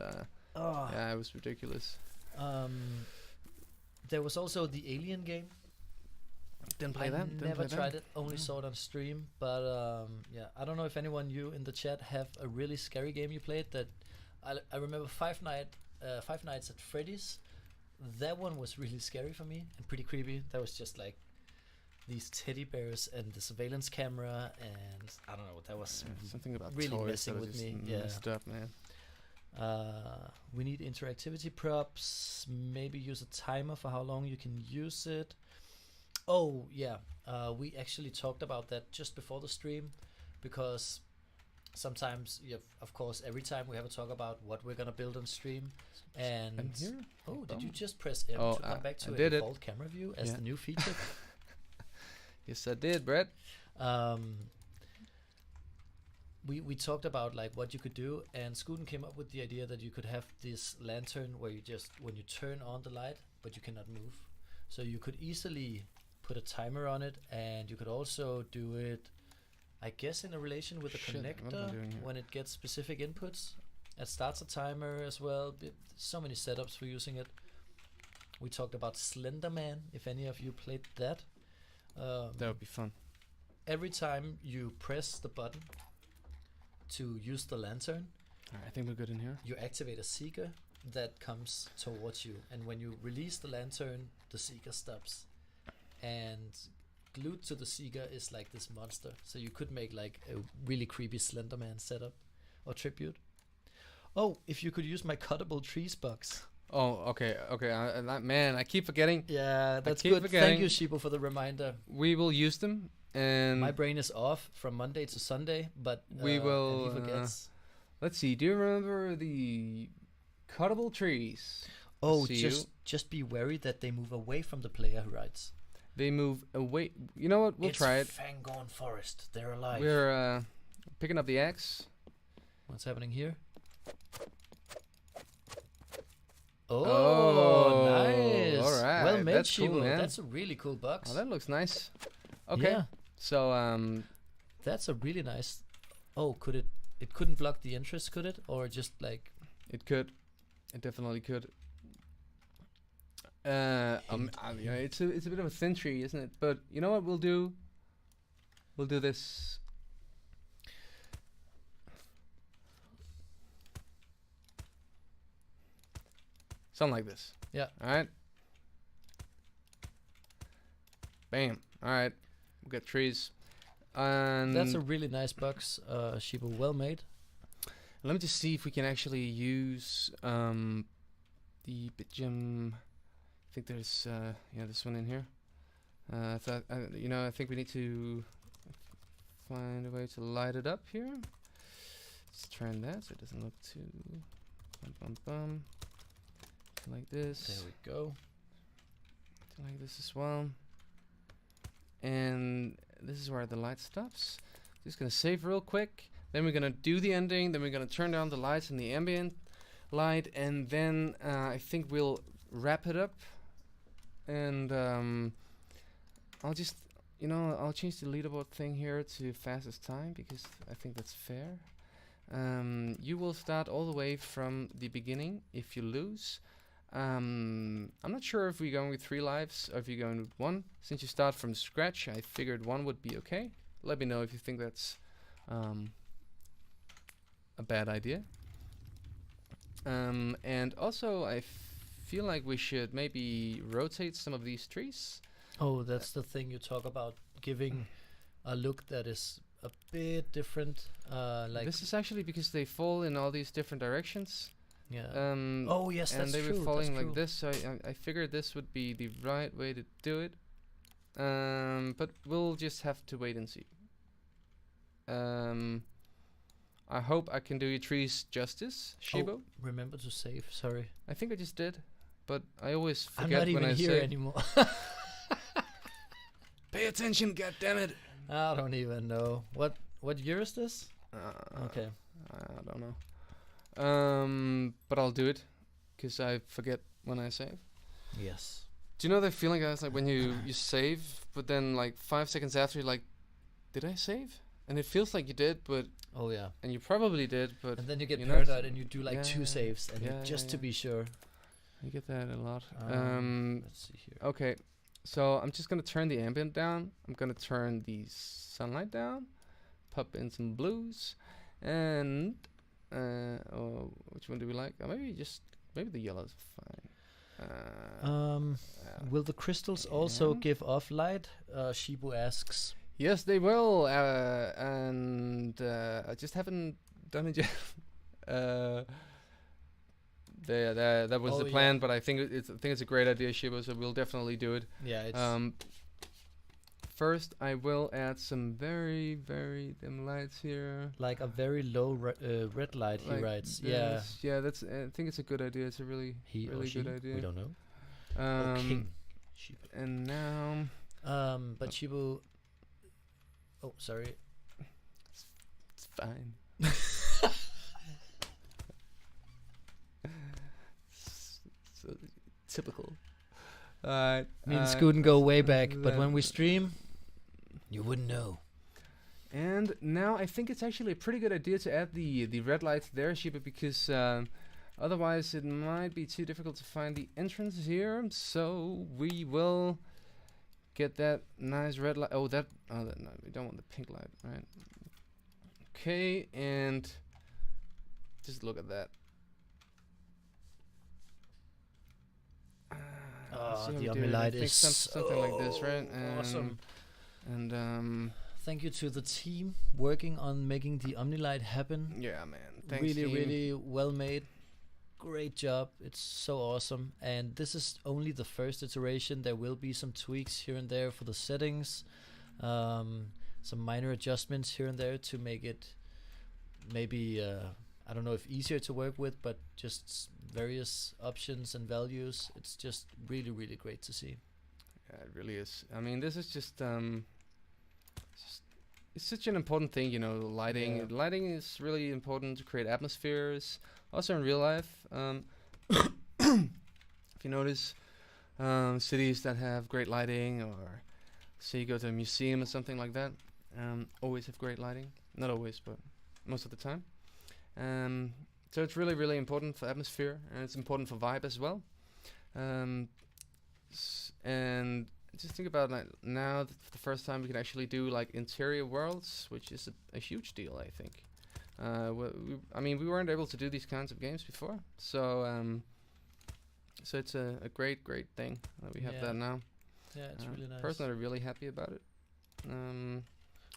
Oh. yeah, it was ridiculous. There was also the Alien game. Didn't play I that. Didn't never play tried that. it. Only No. saw it on stream. But yeah, I don't know if anyone you in the chat have a really scary game you played. That I remember Five Nights at Freddy's. That one was really scary for me and pretty creepy. That was just like these teddy bears and the surveillance camera, and I don't know. That was Something about really toys messing that are with just me, yeah. messed up, man. We need interactivity props. Maybe use a timer for how long you can use it. Oh yeah, we actually talked about that just before the stream, because sometimes, of course, every time we have a talk about what we're gonna build on stream, and And here? oh, did you just press M Oh, to come I- back to I a did it. default camera view as Yeah. the new feature? Yes, I did, Brett. We talked about like what you could do, and Scooten came up with the idea that you could have this lantern where you just, when you turn on the light, but you cannot move, so you could easily put a timer on it, and you could also do it, I guess, in a relation with a Shit, what am I connector doing here? when it gets specific inputs. It starts a timer as well. So many setups for using it. We talked about Slenderman, if any of you played that. That would be fun. Every time you press the button to use the lantern, All right, I think we're good in here. you activate a seeker that comes towards you, and when you release the lantern, the seeker stops, and glued to the seeker is like this monster, so you could make like a really creepy Slenderman setup or tribute. Oh, if you could use my cuttable trees box. Oh, okay. Man, I keep forgetting. Yeah, that's keep good. forgetting. Thank you, Shibo, for the reminder. We will use them, and My brain is off from Monday to Sunday, but We will, and he forgets. let's see. Do you remember the cuttable trees? Oh, see you. just be wary that they move away from the player who writes. They move away. You know what? We'll It's try it. Fangorn Forest. They're alive. We're picking up the axe. What's happening here? Oh, Oh, nice. alright, Well made, that's cool, Shibo. man. That's a really cool box. Oh, that looks nice. Okay. Yeah, So that's a really nice. Oh, could it? It couldn't block the entrance, could it? Or just like. it could. It definitely could. Yeah, it's a bit of a thin tree, isn't it? But you know what we'll do? We'll do this. Something like this. Yeah. All right. Bam. All right. We've got trees. And That's a really nice box, Shibo. Well made. let me just see if we can actually use the bitgem. I think there's this one in here. I think we need to find a way to light it up here. Let's turn that so it doesn't look too like this. There we go. Like this as well. And this is where the light stops. Just gonna save real quick. Then we're gonna do the ending. Then we're gonna turn down the lights and the ambient light, and then I think we'll wrap it up. And I'll just, I'll change the leaderboard thing here to fastest time because I think that's fair. You will start all the way from the beginning if you lose. I'm not sure if we're going with 3 lives or if you're going with 1. Since you start from scratch, I figured 1 would be okay. Let me know if you think that's a bad idea. And also, I feel like we should maybe rotate some of these trees. Oh, that's the thing you talk about, giving a look that is a bit different. Like This is actually because they fall in all these different directions. yeah. Oh yes, and that's they true. were falling that's like true. this, so I figured this would be the right way to do it. But we'll just have to wait and see. I hope I can do your trees justice, Shibo. Oh, remember to save. Sorry, I think I just did, but I always I'm forget not when even I here say. anymore. Pay attention, goddammit! I don't even know what year is this. Okay. I don't know. But I'll do it, cause I forget when I save. Yes. Do you know that feeling, guys? Like when you save, but then like 5 seconds after, you're like, did I save? And it feels like you did, but Oh yeah. and you probably did, but And then you get you're not- paranoid and you do like 2 Yeah, saves and yeah, just to yeah. be sure. you get that a lot. Let's see here. Okay, so I'm just gonna turn the ambient down. I'm gonna turn the sunlight down, pop in some blues, and oh, which one do we like? Maybe the yellow's fine. Will the crystals also yeah. give off light? Shibu asks. Yes, they will. And I just haven't done it yet. That was Oh, the plan, but I think it's a great idea, Shiba. So we'll definitely do it. Yeah, it's First, I will add some very, very dim lights here. like a very low red light. He Like writes. Yeah. this. Yeah, that's. I think it's a good idea. It's a really, He or really she. good idea. We don't know. Or king. Shibu. And now, But Shibu. Oh, sorry. it's fine. So typical. Me and Scooten go way back, but when we stream, you wouldn't know. And now I think it's actually a pretty good idea to add the red lights there, Shiba, because otherwise it might be too difficult to find the entrance here. So we will get that nice red light. No, we don't want the pink light, right? Okay, and just look at that. See how the we do omni it. I light think is something like this, right? awesome. And Thank you to the team working on making the omni light happen. yeah, man. Thanks, Really, team. really well made. Great job. It's so awesome. And this is only the first iteration. There will be some tweaks here and there for the settings. Some minor adjustments here and there to make it maybe I don't know if easier to work with, but just various options and values. It's just really, really great to see. Yeah, it really is. I mean, this is just it's such an important thing, you know. Lighting, Yeah. lighting is really important to create atmospheres. Also in real life, if you notice, cities that have great lighting, or say you go to a museum or something like that, always have great lighting. Not always, but most of the time. So it's really, really important for atmosphere, and it's important for vibe as well. And just think about like now, for the first time, we can actually do like interior worlds, which is a huge deal, I think. I mean, we weren't able to do these kinds of games before, so so it's a great, great thing that we have Yeah. that now. Yeah, it's really nice. Personally, I'm really happy about it.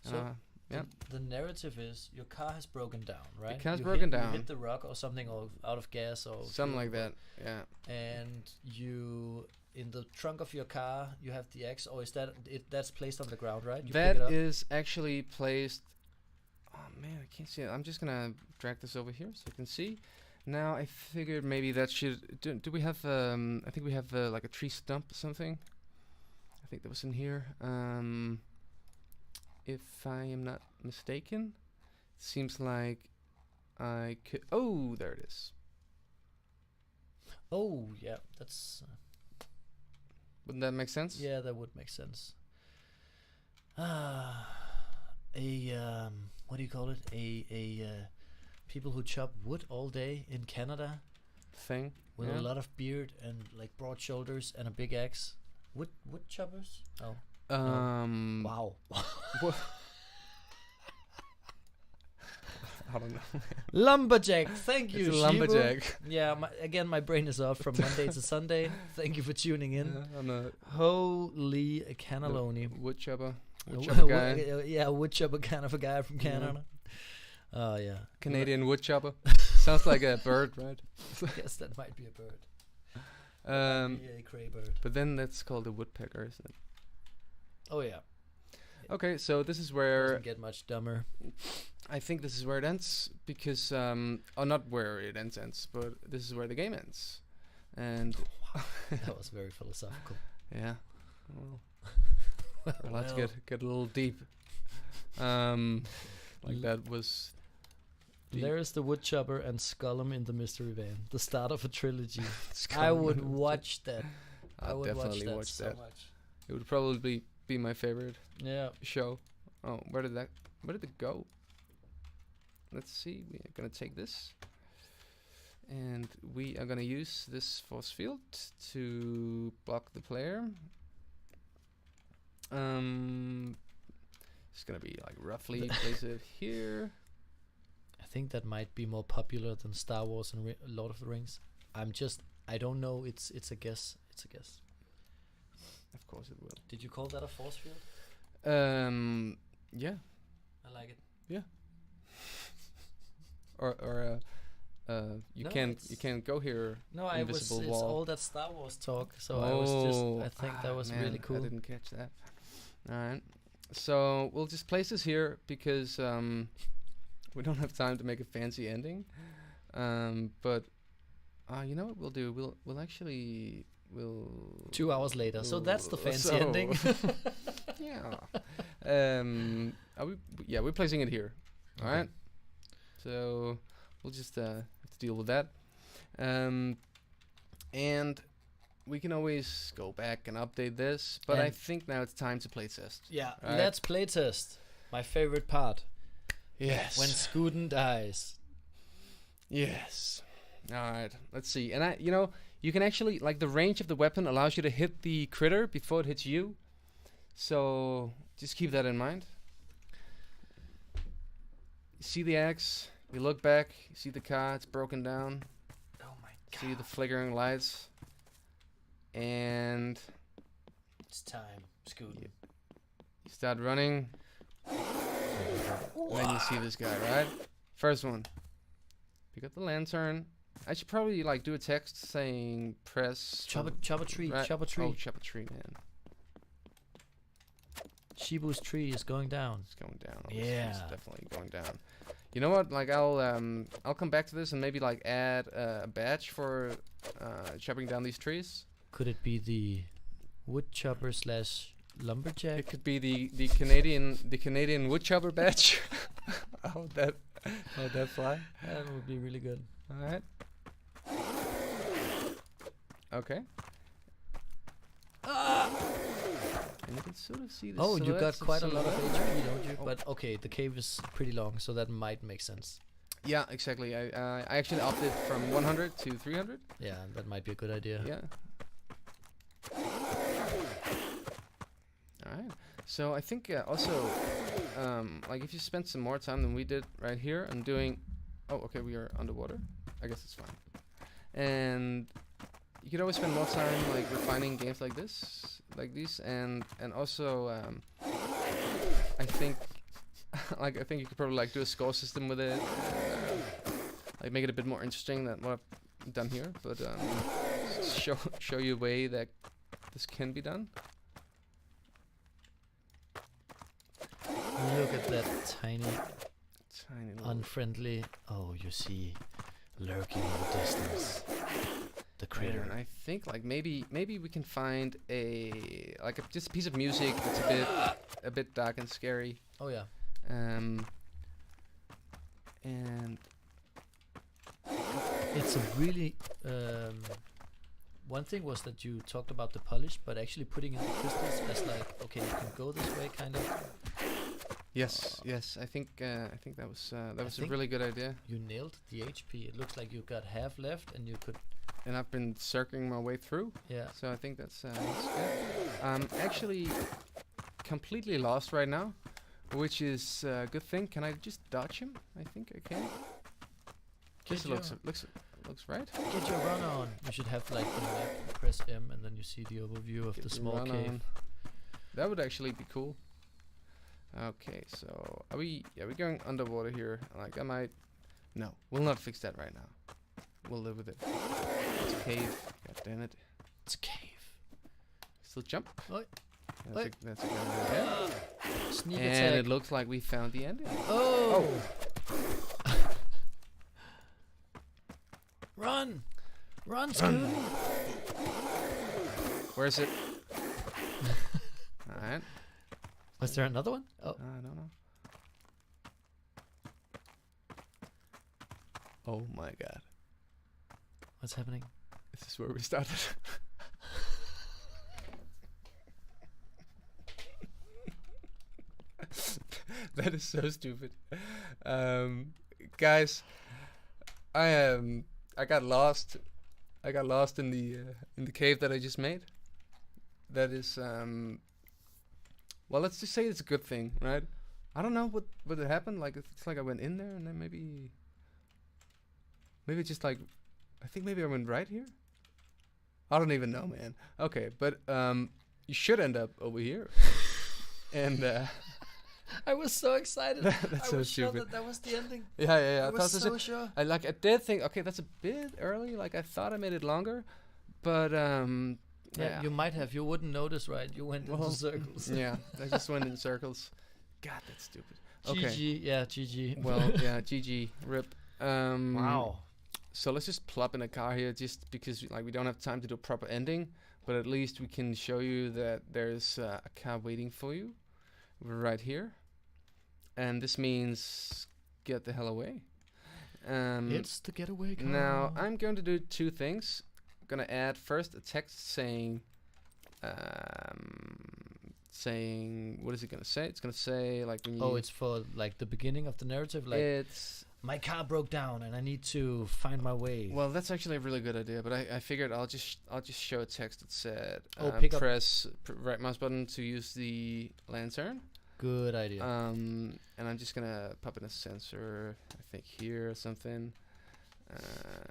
So yeah. the narrative is your car has broken down, right? car's You broken hit, down. You hit the rock or something, or out of gas or Something fuel, like that, yeah. and you in the trunk of your car you have the axe, or is that that's placed on the ground, right? You pick it That up? is actually placed. Oh man, I can't see it. I'm just gonna drag this over here so you can see. Now I figured maybe that should. Do we have? I think we have like a tree stump or something. I think that was in here. If I am not mistaken, it seems like I could. Oh, there it is. Oh yeah, that's Wouldn't that make sense? yeah, that would make sense. What do you call it? A people who chop wood all day in Canada Thing. with Yeah. a lot of beard and like broad shoulders and a big axe. Wood choppers? Oh, wow. Wha- I don't know. Lumberjack. Thank you, It's a Shibu. lumberjack. Yeah, my brain is off from Monday to Sunday. Thank you for tuning in. I'm a Holy cannelloni. wood chopper. A Wood wo- chopper wo- guy. Yeah, wood chopper kind of a guy from Yeah. Canada. Oh, yeah. Canadian wood chopper. Sounds like a bird, right? Yes, that might be a bird. Um, A CREY bird. but then that's called a woodpecker, isn't it? Oh, yeah. Okay, so this is where Doesn't get much dumber. I think this is where it ends because not where it ends, but this is where the game ends. And That was very philosophical. yeah, well, let's get a little deep. Like that was deep. There's the wood chopper and Skullum in the mystery van. The start of a trilogy. It's I coming. would watch that. I I'll would watch definitely that watch so that. much. It would probably be my favorite Yeah. show. Oh, where did it go? Let's see. We are gonna take this, and we are gonna use this force field to block the player. It's gonna be like roughly place it here. I think that might be more popular than Star Wars and Lord of the Rings. I don't know. It's a guess. It's a guess. Of course it will. Did you call that a force field? Yeah. I like it. Or you No, can't go here. No, I was. Invisible It's wall. all that Star Wars talk. So I was just. I think that was man, really cool. I didn't catch that. All right. So we'll just place this here because we don't have time to make a fancy ending. But you know what we'll do? We'll 2 hours later. So that's the fancy so- ending. yeah. We're placing it here. All Okay. right. So we'll just have to deal with that. And we can always go back and update this, but I And- think now it's time to play test. Yeah. Right. Let's play test. My favorite part. Yes. When Scooten dies. Yes. All right. Let's see. And you can actually like the range of the weapon allows you to hit the critter before it hits you. So just keep that in mind. You see the axe. You look back. You see the car. It's broken down. Oh my See the flickering lights. And It's time, Scooten. you start running. And then you see this guy, right? First one. Pick up the lantern. I should probably like do a text saying press. Chop a tree. right- Chop a tree. Oh, chop a tree, man. Shibu's tree is going down. It's going down. Yeah. It's definitely going down. You know what? Like I'll come back to this and maybe like add a badge for chopping down these trees. Could it be the wood chopper / lumberjack? It could be the Canadian woodchopper badge. How would that fly? That would be really good. All right. Okay. And you can sort of see the Oh, you got silhouettes of quite a some lot of them. HP, don't you? Oh. But okay, the cave is pretty long, so that might make sense. Yeah, exactly. I actually opted from 100 to 300. Yeah, that might be a good idea. Yeah. All right. So I think also, like if you spend some more time than we did right here and doing, oh, okay, we are underwater. I guess it's fine. And you could always spend more time like refining games like this, like these, and also I think, like I think you could probably like do a score system with it, like make it a bit more interesting than what I've done here, but show you a way that this can be done. Look at that tiny, Tiny little unfriendly. Oh, you see, lurking in the distance, the critter. And I think like maybe we can find just a piece of music that's a bit dark and scary. Oh yeah. And It's a really. One thing was that you talked about the polish, but actually putting in the crystals as like, okay, you can go this way, kind of. Yes, yes. I think that was a think- really good idea. You nailed the HP. It looks like you got half left, and you could. And I've been circling my way through, Yeah. so I think that's good. I'm actually completely lost right now, which is a good thing. Can I just dodge him? I think I can. This Get looks right. Get your run on. You should have like the map. Press M, and then you see the overview of Get the the small run cave. on. That would actually be cool. Okay, so are we going underwater here? Like I might. No, we'll not fix that right now. We'll live with it. It's a cave. God damn it. It's a cave. Still jump. Oi. That's Oi. a good idea. Sneak And attack. it looks like we found the ending. Oh. Run! Run, Scoot! Where is it? Alright. Was there another one? Oh. I don't know. Oh my god. What's happening? This is where we started. That is so stupid. Guys, I got lost. I got lost in the cave that I just made. That is well, let's just say it's a good thing, right? I don't know what happened. Like it's like I went in there and then maybe just like I think maybe I went right here. I don't even know, man. Okay, but you should end up over here. And I was so excited. that's I so was sure stupid. that was the ending. Yeah. I I was thought so sure. I did think, okay, that's a bit early. Like I thought I made it longer, but Yeah, you might have. You wouldn't notice, right? You went Well, into circles. yeah, I just went in circles. God, that's stupid. Okay. GG. Yeah, GG. Well, yeah, GG, rip. Wow. So let's just plop in a car here, just because like we don't have time to do a proper ending, but at least we can show you that there's a car waiting for you, right here, and this means get the hell away. It's the getaway car. Now I'm going to do two things. I'm gonna add first a text saying, what is it gonna say? It's gonna say like when you. Oh, it's for like the beginning of the narrative. Like It's my car broke down and I need to find my way. well, that's actually a really good idea, but I figured I'll just show a text that said, pick up- press right mouse button to use the lantern. Good idea. And I'm just gonna pop in a sensor, I think here or something.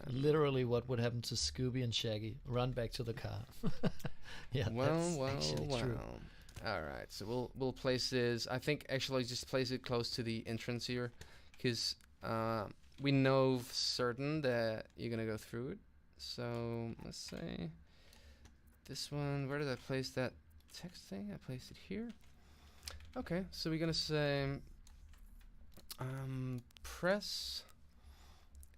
Literally, what would happen to Scooby and Shaggy? Run back to the car. Yeah, that's actually true. All right, so we'll place this. I think actually just place it close to the entrance here, because we know for certain that you're gonna go through it. So let's say this one. Where did I place that text thing? I placed it here. Okay, so we're gonna say press,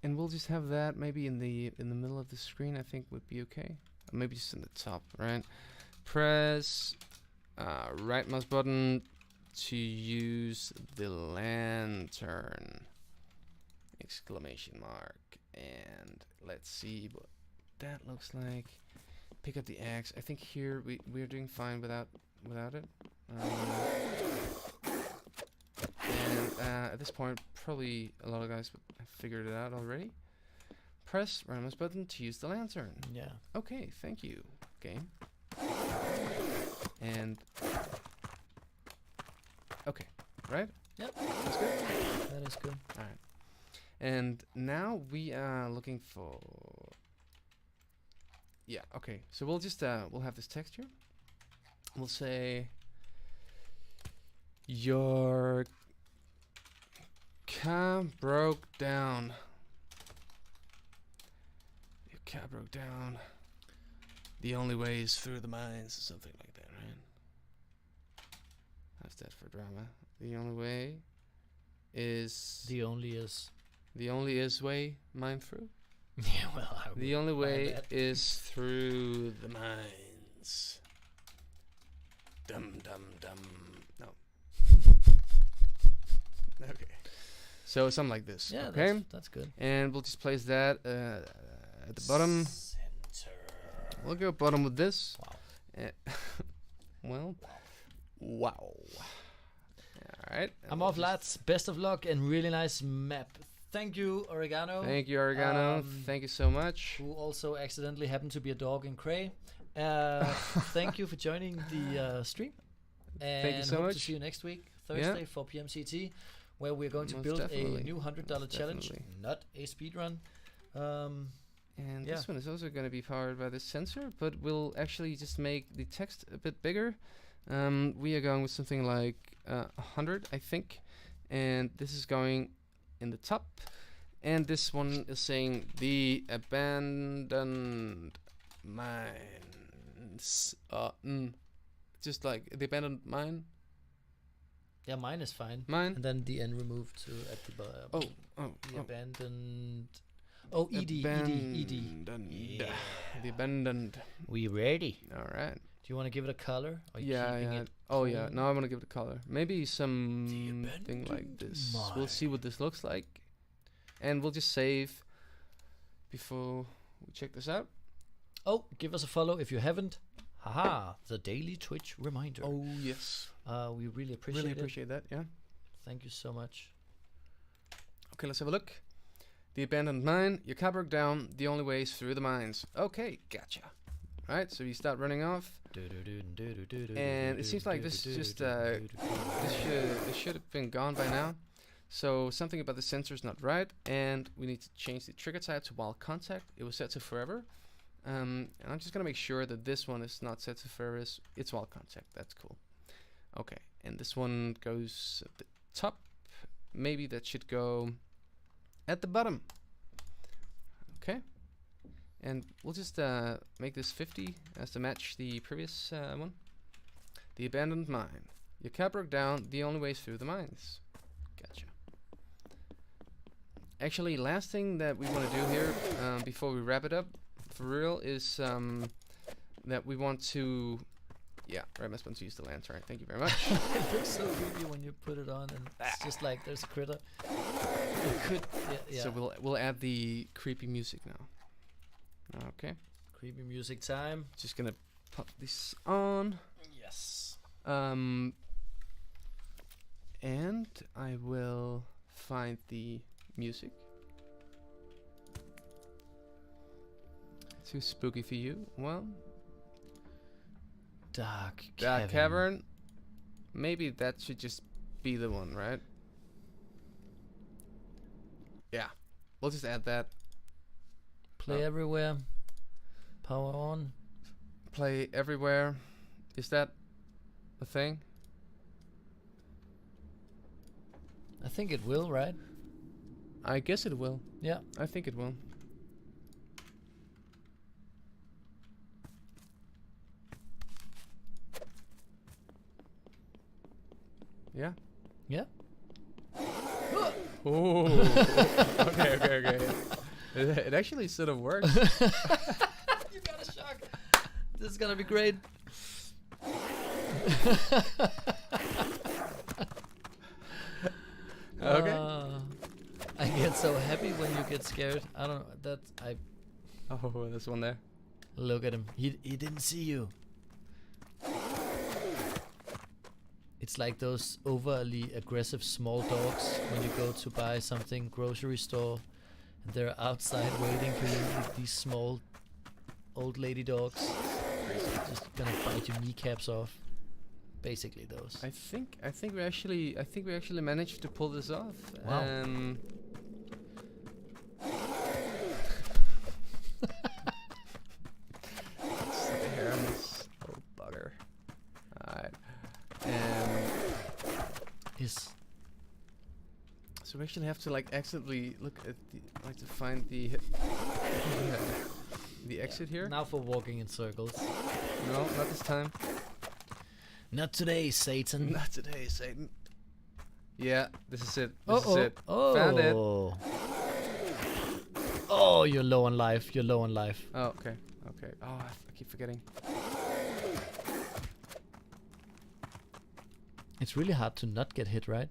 and we'll just have that maybe in the middle of the screen. I think would be okay. Or maybe just in the top, right? Press right mouse button to use the lantern! Exclamation mark. And let's see what that looks like. Pick up the axe. I think here we're doing fine without it. And at this point, probably a lot of guys would have figured it out already. Press right mouse button to use the lantern. Yeah. Okay, thank you, game. And okay, right? Yep. That's good. That is good. All right. And now we are looking for. Yeah. Okay. So we'll just we'll have this text here. We'll say your car broke down. Your car broke down. The only way is through the mines, or something like that, right? How's that for drama? The only way is The only is. the only is way mine through. Yeah, well, I The would only buy way that. is through the mines. Dum dum dum. No. Okay. So something like this. Yeah, okay. that's good. And we'll just place that at the bottom. Center. We'll go bottom with this. Wow. Well, wow. All right. I'm off, lads. Best of luck and really nice map. Thank you, Oregano. Thank you, Oregano. Thank you so much. Who also accidentally happened to be a dog in CREY. Thank you for joining the stream. And Thank you so hope much. to see you next week, Thursday, 4 p.m. CT, where we're going to Most build definitely. a new $100 challenge, Definitely. not a speed run. And Yeah. this one is also going to be powered by this sensor, but we'll actually just make the text a bit bigger. We are going with something like 100, I think. And this is going in the top. And this one is saying the abandoned mines. Just like the abandoned mine. Yeah, mine is fine. Mine. And then the N removed to at the bottom. The abandoned. Oh, ED. Abandoned. Yeah. The abandoned. We ready? All right. Do you want to give it a color? Or you Yeah, keeping yeah. it Oh, yeah. cool? Now I want to give it a color. Maybe something abandoned like this. mine. We'll see what this looks like. And we'll just save before we check this out. Oh, give us a follow if you haven't. Haha, the daily Twitch reminder. Oh, yes. We really appreciate Really it. appreciate that, yeah. Thank you so much. Okay, let's have a look. The abandoned mine. Your car broke down. The only way is through the mines. Okay, gotcha. Right, so you start running off. And it seems like this just this should have been gone by now. So something about the sensor is not right, and we need to change the trigger type to while contact. It was set to forever. And I'm just gonna make sure that this one is not set to forever. It's while contact. That's cool. Okay, and this one goes at the top. Maybe that should go at the bottom. Okay. And we'll just make this 50 as to match the previous one. The abandoned mine. Your car broke down. The only way is through the mines. Gotcha. Actually, last thing that we want to do here before we wrap it up for real is that we want to... Yeah, right, I want to use the lantern. Thank you very much. It looks so creepy when you put it on, and it's just like there's a critter. It could, yeah. So we'll add the creepy music now. Okay. Creepy music time. Just gonna pop this on. Yes. And I will find the music. Too spooky for you? Well, Dark Cavern. Maybe that should just be the one, right? Yeah. We'll just add that. Play everywhere. Power on. Play everywhere. Is that a thing? I think it will, right? I guess it will. Yeah. I think it will. Yeah? Yeah. Oh. Okay. It actually sort of works. You got a shock. This is gonna be great. Okay. I get so happy when you get scared. I don't know. Oh, there's one there. Look at him. He didn't see you. It's like those overly aggressive small dogs when you go to buy something grocery store and they're outside waiting for you with these small old lady dogs. Just gonna bite your kneecaps off. Basically those. I think we actually managed to pull this off. Wow. It's like a hair on this little bugger. Alright. Is So we actually have to like actively look at to find the exit here. now for walking in circles. No, not this time. Not today, Satan. Not today, Satan. Yeah, this is it. Oh, This is it. oh. Found it. Oh, you're low on life. You're low on life. Oh, okay. Okay. Oh, I keep forgetting. It's really hard to not get hit, right?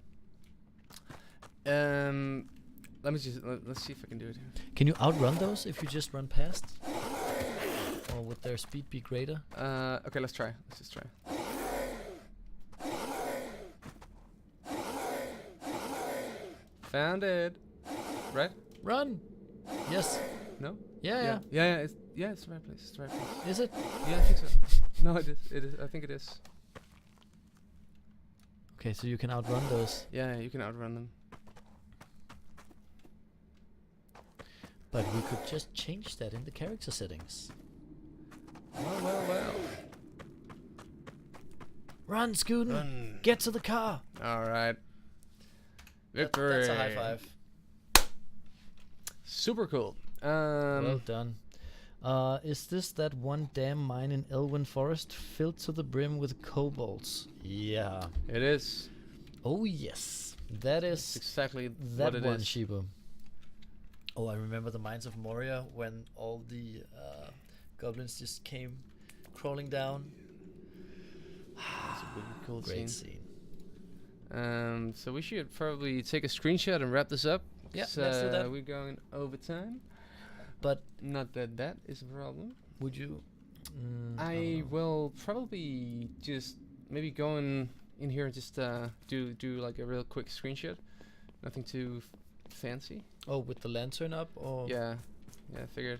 Let me just let's see if I can do it. Can you outrun those if you just run past? Or would their speed be greater? Okay, let's try. Let's just try. Found it. Right? Run. Yes. No? Yeah. Yeah, it's the right place. It's the right place. Is it? Yeah, I think so. No, it is. It is. I think it is. Okay, so you can outrun those. Yeah, you can outrun them. But we could just change that in the character settings. Well. Run, Scootin'. Run. Get to the car. All right. Victory. That's a high five. Super cool. Well done. Is this that one damn mine in Elwyn Forest filled to the brim with kobolds? Yeah. It is. Oh yes. That It's is exactly that what it one, is. Shibu. Oh, I remember the Mines of Moria when all the goblins just came crawling down. It's a really cool Great scene. scene. So we should probably take a screenshot and wrap this up. Yeah, 'cause, let's do that. We're going over time. But Not that that is a problem. would you? I don't know. will probably just maybe go in here and just do like a real quick screenshot. Nothing too fancy. Oh, with the lantern up, or Yeah, I figured.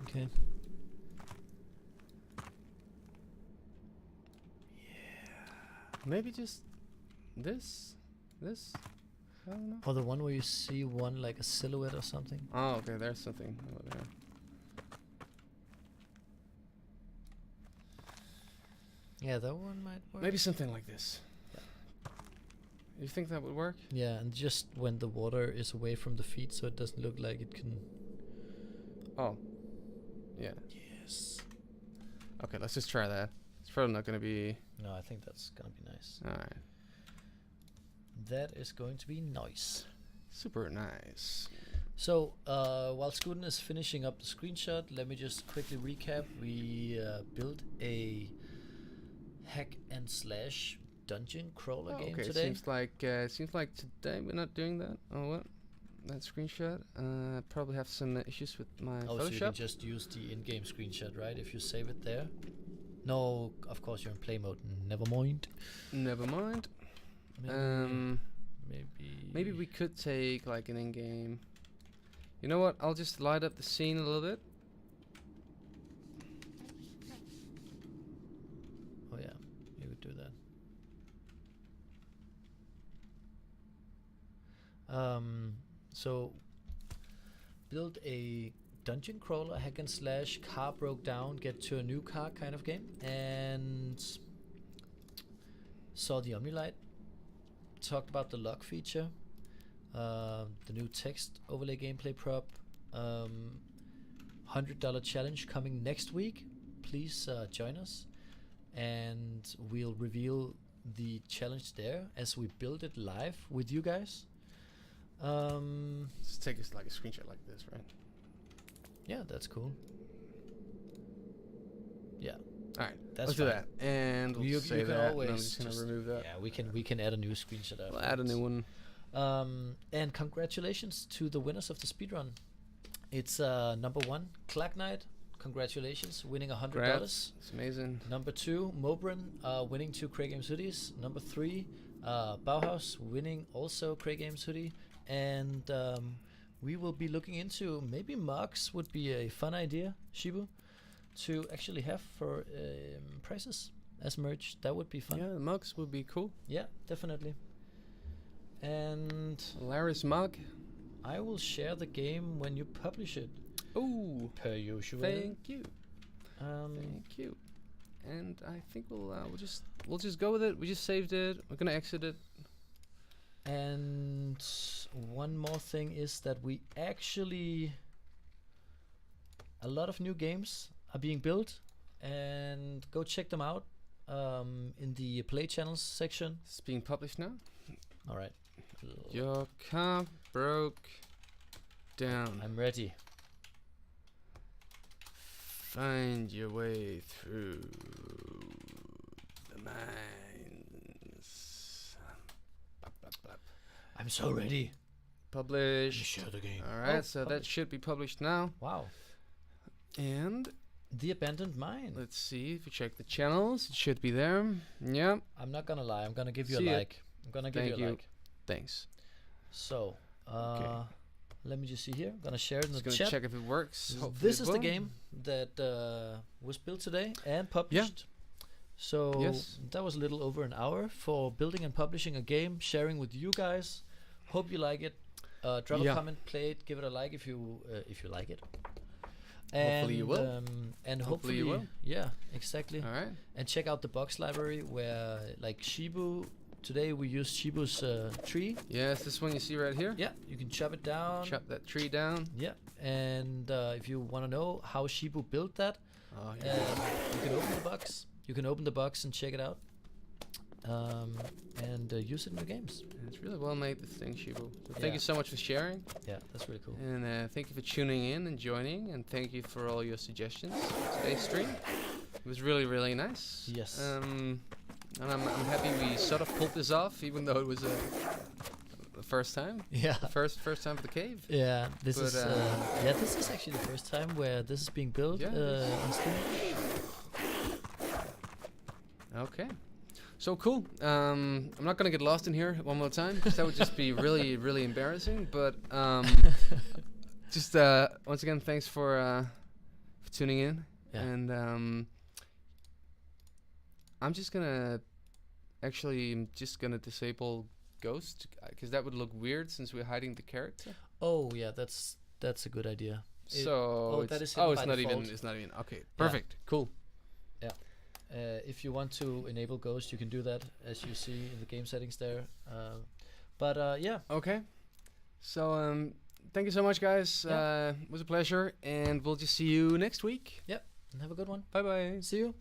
Okay. Maybe just this. I don't know. Or the one where you see one like a silhouette or something. Oh, okay. There's something over there. Yeah, that one might work. Maybe something like this. You think that would work? Yeah, and just when the water is away from the feet, so it doesn't look like it can. Oh. Yeah. Yes. Okay, let's just try that. It's probably not gonna be. No, I think that's gonna be nice. Alright. That is going to be nice. Super nice. So, while Scootin is finishing up the screenshot, let me just quickly recap. We built a hack and slash dungeon crawler game Okay, today. seems like today we're not doing that. Oh what? That screenshot. Probably have some issues with my Oh, so you can Photoshop. just use the in-game screenshot, right? If you save it there. No, of course you're in play mode. Never mind. Never mind. Maybe we could take like an in-game. You know what? I'll just light up the scene a little bit. Oh yeah, you could do that. So build a dungeon crawler, hack and slash, car broke down, get to a new car kind of game, and saw the omni light. Talked about the lock feature, the new text overlay gameplay prop, $100 challenge coming next week. Please join us, and we'll reveal the challenge there as we build it live with you guys. Let's take us like a screenshot like this, right? Yeah, that's cool. Yeah, All right, that's let's do that, and we'll You save can that. always and I'm just gonna just- remove that. yeah, we can add a new screenshot. We'll add a new one. And congratulations to the winners of the speedrun. It's number 1, Clark Knight. Congratulations, winning $100. Congrats. It's amazing. Number 2, Mobrin, winning 2 CREY Games hoodies. Number 3, Bauhaus, winning also CREY Games hoodie. And we will be looking into maybe mugs would be a fun idea, Shibu, to actually have for prices as merch. That would be fun. Yeah, the mugs would be cool. Yeah, definitely. And Larry's mug. I will share the game when you publish it, Oh, per usual. thank you. Thank you. And I think we'll just go with it. We just saved it. We're gonna exit it. And one more thing is that we actually, a lot of new games are being built, and go check them out in the play channels section. It's being published now. All right, Your car broke down. I'm ready. Find your way through the mines. I'm so ready. Published. Share the game. All right, Oh, so that published. should be published now. Wow. And The Abandoned Mine. let's see if you check the channels. It should be there. Yeah. I'm not gonna lie. I'm gonna give you See a it. like. I'm gonna give Thank you a you. like. Thanks. So, Okay. let me just see here. I'm gonna share it in Just the gonna chat. check if it works. Hopefully This it is the will. game that was built today and published. So Yes. that was a little over an hour for building and publishing a game, sharing with you guys. Hope you like it. Drop Yeah. a comment, play it, give it a like if you like it. Hopefully you will. And Hopefully hopefully you will. Yeah, exactly. All right. And check out the box library where like Shibu. Today we used Shibu's tree. Yes, this one you see right here. Yeah, you can chop it down. Chop that tree down. Yeah, and if you want to know how Shibu built that, Oh, yeah. you can open the box. You can open the box and check it out, and use it in the games. It's really well made, this thing, Shibu. So Yeah. thank you so much for sharing. Yeah, that's really cool. And thank you for tuning in and joining. And thank you for all your suggestions for today's stream. It was really, really nice. Yes. And I'm happy we sort of pulled this off, even though it was the first time. Yeah. The first time for the cave. Yeah, this But, is this is actually the first time where this is being built Yeah, it is. on Steam. Okay. So cool. I'm not gonna get lost in here one more time, because that would just be really, really embarrassing. But just once again, thanks for tuning in. Yeah. And I'm just gonna disable ghost, because that would look weird since we're hiding the character. Oh yeah, that's a good idea. It- So that it's, is hidden it's by not default. even. It's not even. Okay. Perfect. Cool. If you want to enable Ghost, you can do that, as you see in the game settings there. But yeah, Okay. So thank you so much, guys. Yeah. It was a pleasure, and we'll just see you next week. and have a good one. Bye bye. See you.